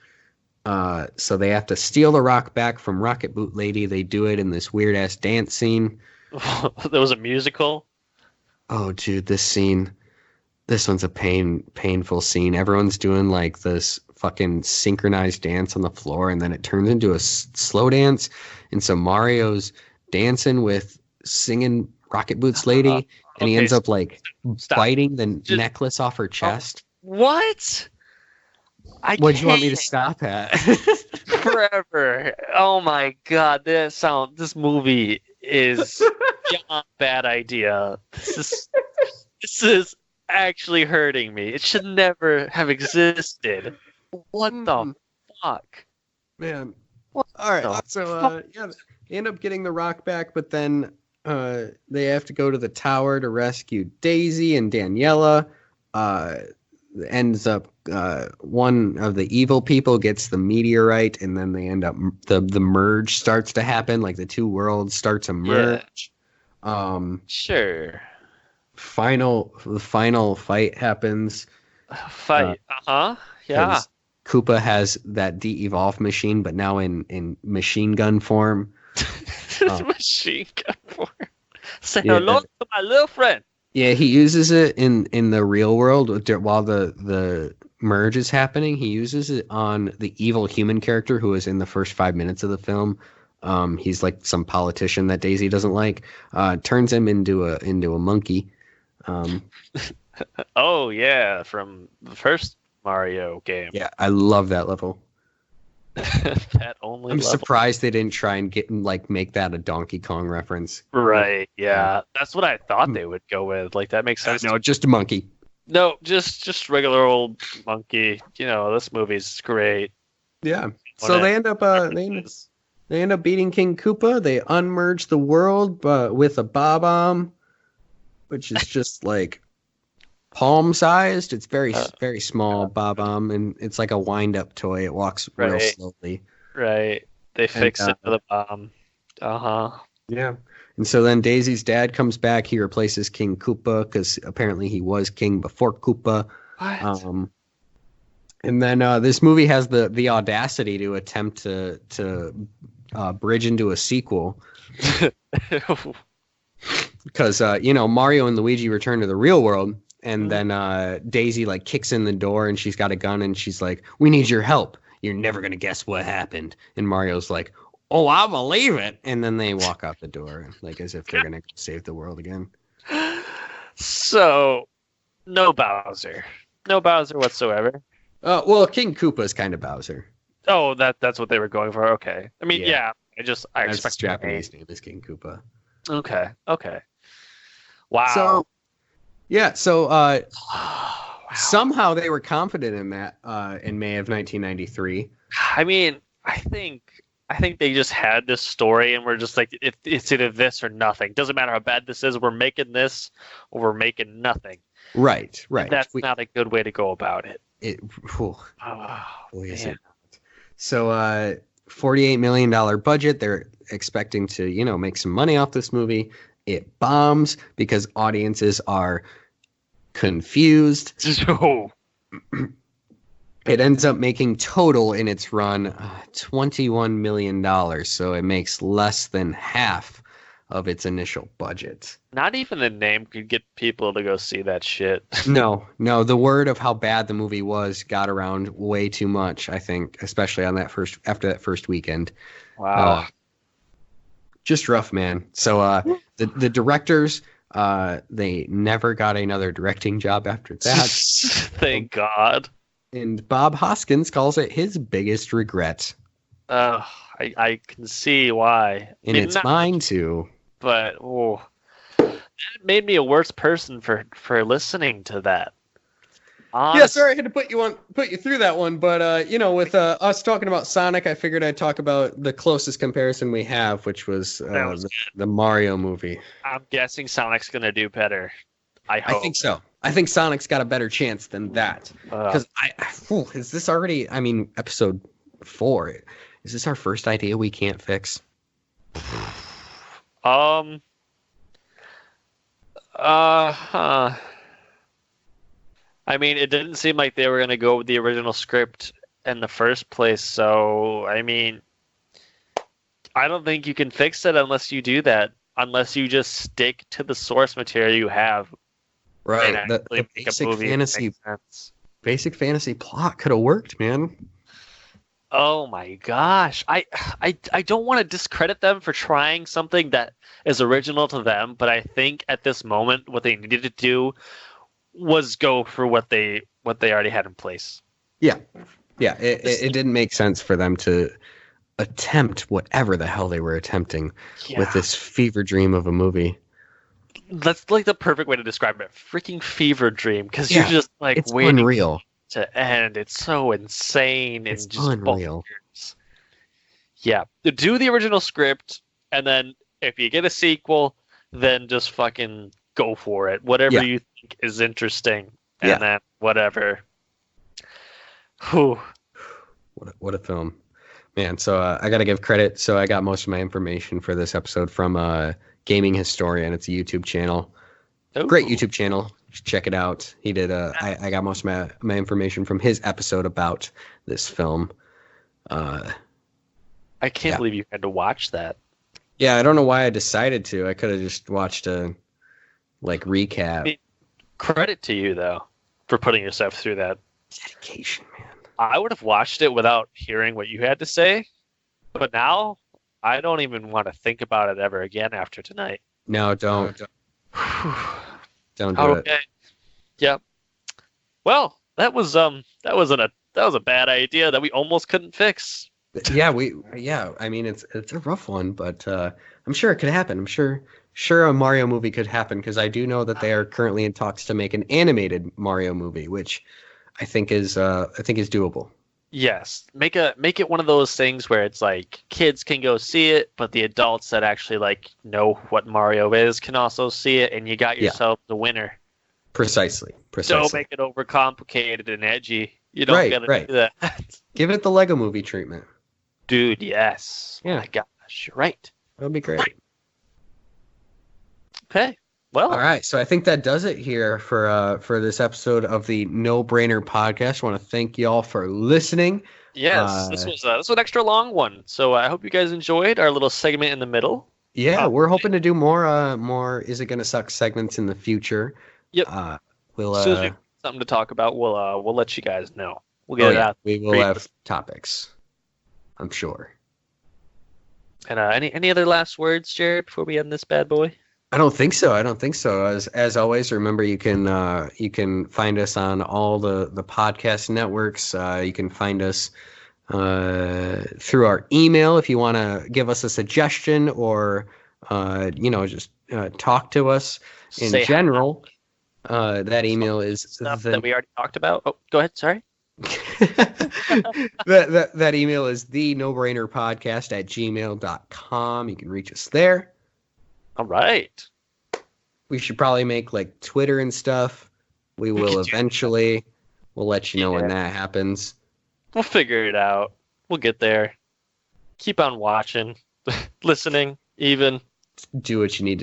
So they have to steal the rock back from Rocket Boot Lady. They do it in this weird ass dance scene.
There was a musical?
Oh, dude, this one's a painful scene. Everyone's doing like this fucking synchronized dance on the floor, and then it turns into a slow dance. And so Mario's dancing with singing Rocket Boots Lady, and he ends up like biting the necklace off her chest.
What?
What'd you want me to stop at?
Forever. Oh my God, this movie is beyond bad idea. This is actually hurting me. It should never have existed. What the fuck?
Man.
What
All right. So yeah, they end up getting the rock back, but then they have to go to the tower to rescue Daisy and Daniela. Ends up one of the evil people gets the meteorite, and then they end up the merge starts to happen, like the two worlds start to merge.
Sure.
The final fight happens.
Yeah.
Koopa has that de-evolve machine, but now in machine gun form.
Machine gun form. Say hello to my little friend.
Yeah, he uses it in the real world while the merge is happening. He uses it on the evil human character who is in the first 5 minutes of the film. He's like some politician that Daisy doesn't like. Turns him into a monkey.
Oh yeah, from the first Mario game.
Yeah, I love that level.
I'm
surprised they didn't try and make that a Donkey Kong reference.
Right, yeah. That's what I thought they would go with. Like, that makes sense.
No, just a monkey.
No, just regular old monkey. This movie's great.
Yeah. So they end up beating King Koopa. They unmerge the world with a Bob-omb, which is just like palm-sized. It's very small Bob-omb, and it's like a wind-up toy. It walks real slowly.
Right. They fix it with a bomb.
Yeah. And so then Daisy's dad comes back. He replaces King Koopa because apparently he was king before Koopa.
What?
And then this movie has the audacity to attempt to bridge into a sequel. Because, Mario and Luigi return to the real world. And then Daisy kicks in the door and she's got a gun and she's like, "We need your help. You're never going to guess what happened." And Mario's like, "Oh, I believe it." And then they walk out the door as if they're going to save the world again.
So, no Bowser. No Bowser whatsoever.
Well, King Koopa is kind of Bowser.
Oh, that's what they were going for. Okay. I mean, yeah. I expect
Japanese name is King Koopa.
Okay. Wow.
So, yeah. So somehow they were confident in that in May of 1993.
I mean, I think they just had this story and we're just like, it's either this or nothing. Doesn't matter how bad this is. We're making this or we're making nothing.
Right.
And that's not a good way to go about it.
So, $48 million budget. They're expecting to, make some money off this movie. It bombs because audiences are confused. It ends up making total in its run $21 million. So it makes less than half of its initial budget.
Not even the name could get people to go see that shit.
No. The word of how bad the movie was got around way too much, I think, especially after that first weekend.
Wow.
Just rough, man. So the directors, they never got another directing job after that.
Thank God.
And Bob Hoskins calls it his biggest regret.
I can see why.
And it's mine too.
But it made me a worse person for listening to that. Honestly.
Yeah, sorry I had to put you through that one, but with us talking about Sonic, I figured I'd talk about the closest comparison we have, which was the Mario movie.
I'm guessing Sonic's gonna do better. I hope.
I think so. I think Sonic's got a better chance than that. Because is this already? I mean, episode 4. Is this our first idea we can't fix?
I mean, it didn't seem like they were going to go with the original script in the first place, so, I mean, I don't think you can fix it unless you do that, unless you just stick to the source material you have.
Right, the basic fantasy plot could have worked, man.
Oh my gosh. I don't want to discredit them for trying something that is original to them, but I think at this moment what they needed to do was go for what they already had in place.
Yeah. It didn't make sense for them to attempt whatever the hell they were attempting with this fever dream of a movie.
That's like the perfect way to describe it. Freaking fever dream, because you're just like
it's
waiting
unreal
to end. It's so insane and just
unreal.
bonkers. Yeah, do the original script, and then if you get a sequel, then just fucking go for it. Whatever you think is interesting, and then whatever. Whew.
What a film, man. So I got to give credit. So I got most of my information for this episode from Gaming Historian. It's a YouTube channel.
Ooh.
Great YouTube channel. Check it out. He did. I got most of my information from his episode about this film.
I can't believe you had to watch that.
Yeah, I don't know why I decided to. I could have just watched a recap.
I mean, credit to you though for putting yourself through that.
Dedication, man.
I would have watched it without hearing what you had to say, but now I don't even want to think about it ever again after tonight.
No, don't. Don't do it.
Yep. Well, that was a bad idea that we almost couldn't fix.
Yeah, I mean, it's a rough one, but I'm sure it could happen. I'm sure a Mario movie could happen, because I do know that they are currently in talks to make an animated Mario movie, which I think is doable.
Yes, make it one of those things where it's like kids can go see it, but the adults that actually like know what Mario is can also see it, and you got yourself the winner.
Precisely.
Don't make it overcomplicated and edgy. You don't gotta do that.
Give it the Lego movie treatment.
Dude, yes.
Yeah.
Oh my gosh, you're right.
That would be great.
Okay. Well,
all right. So I think that does it here for this episode of the No Brainer Podcast. I want to thank y'all for listening.
Yes, this was an extra long one. So I hope you guys enjoyed our little segment in the middle.
Yeah, we're hoping to do more Is It Gonna Suck segments in the future.
Yep.
We'll
as soon as we have something to talk about, we'll let you guys know. We'll get it out.
We will have topics, I'm sure.
And any other last words, Jared, before we end this bad boy?
I don't think so. As always, remember you can find us on all the podcast networks. You can find us through our email if you want to give us a suggestion or just talk to us in general. That email is
stuff that we already talked about. Oh, go ahead. Sorry.
that email is thenobrainerpodcast@gmail.com. You can reach us there.
All right.
We should probably make like Twitter and stuff. We will eventually. We'll let you know when that happens.
We'll figure it out. We'll get there. Keep on watching, listening, even.
Do what you need to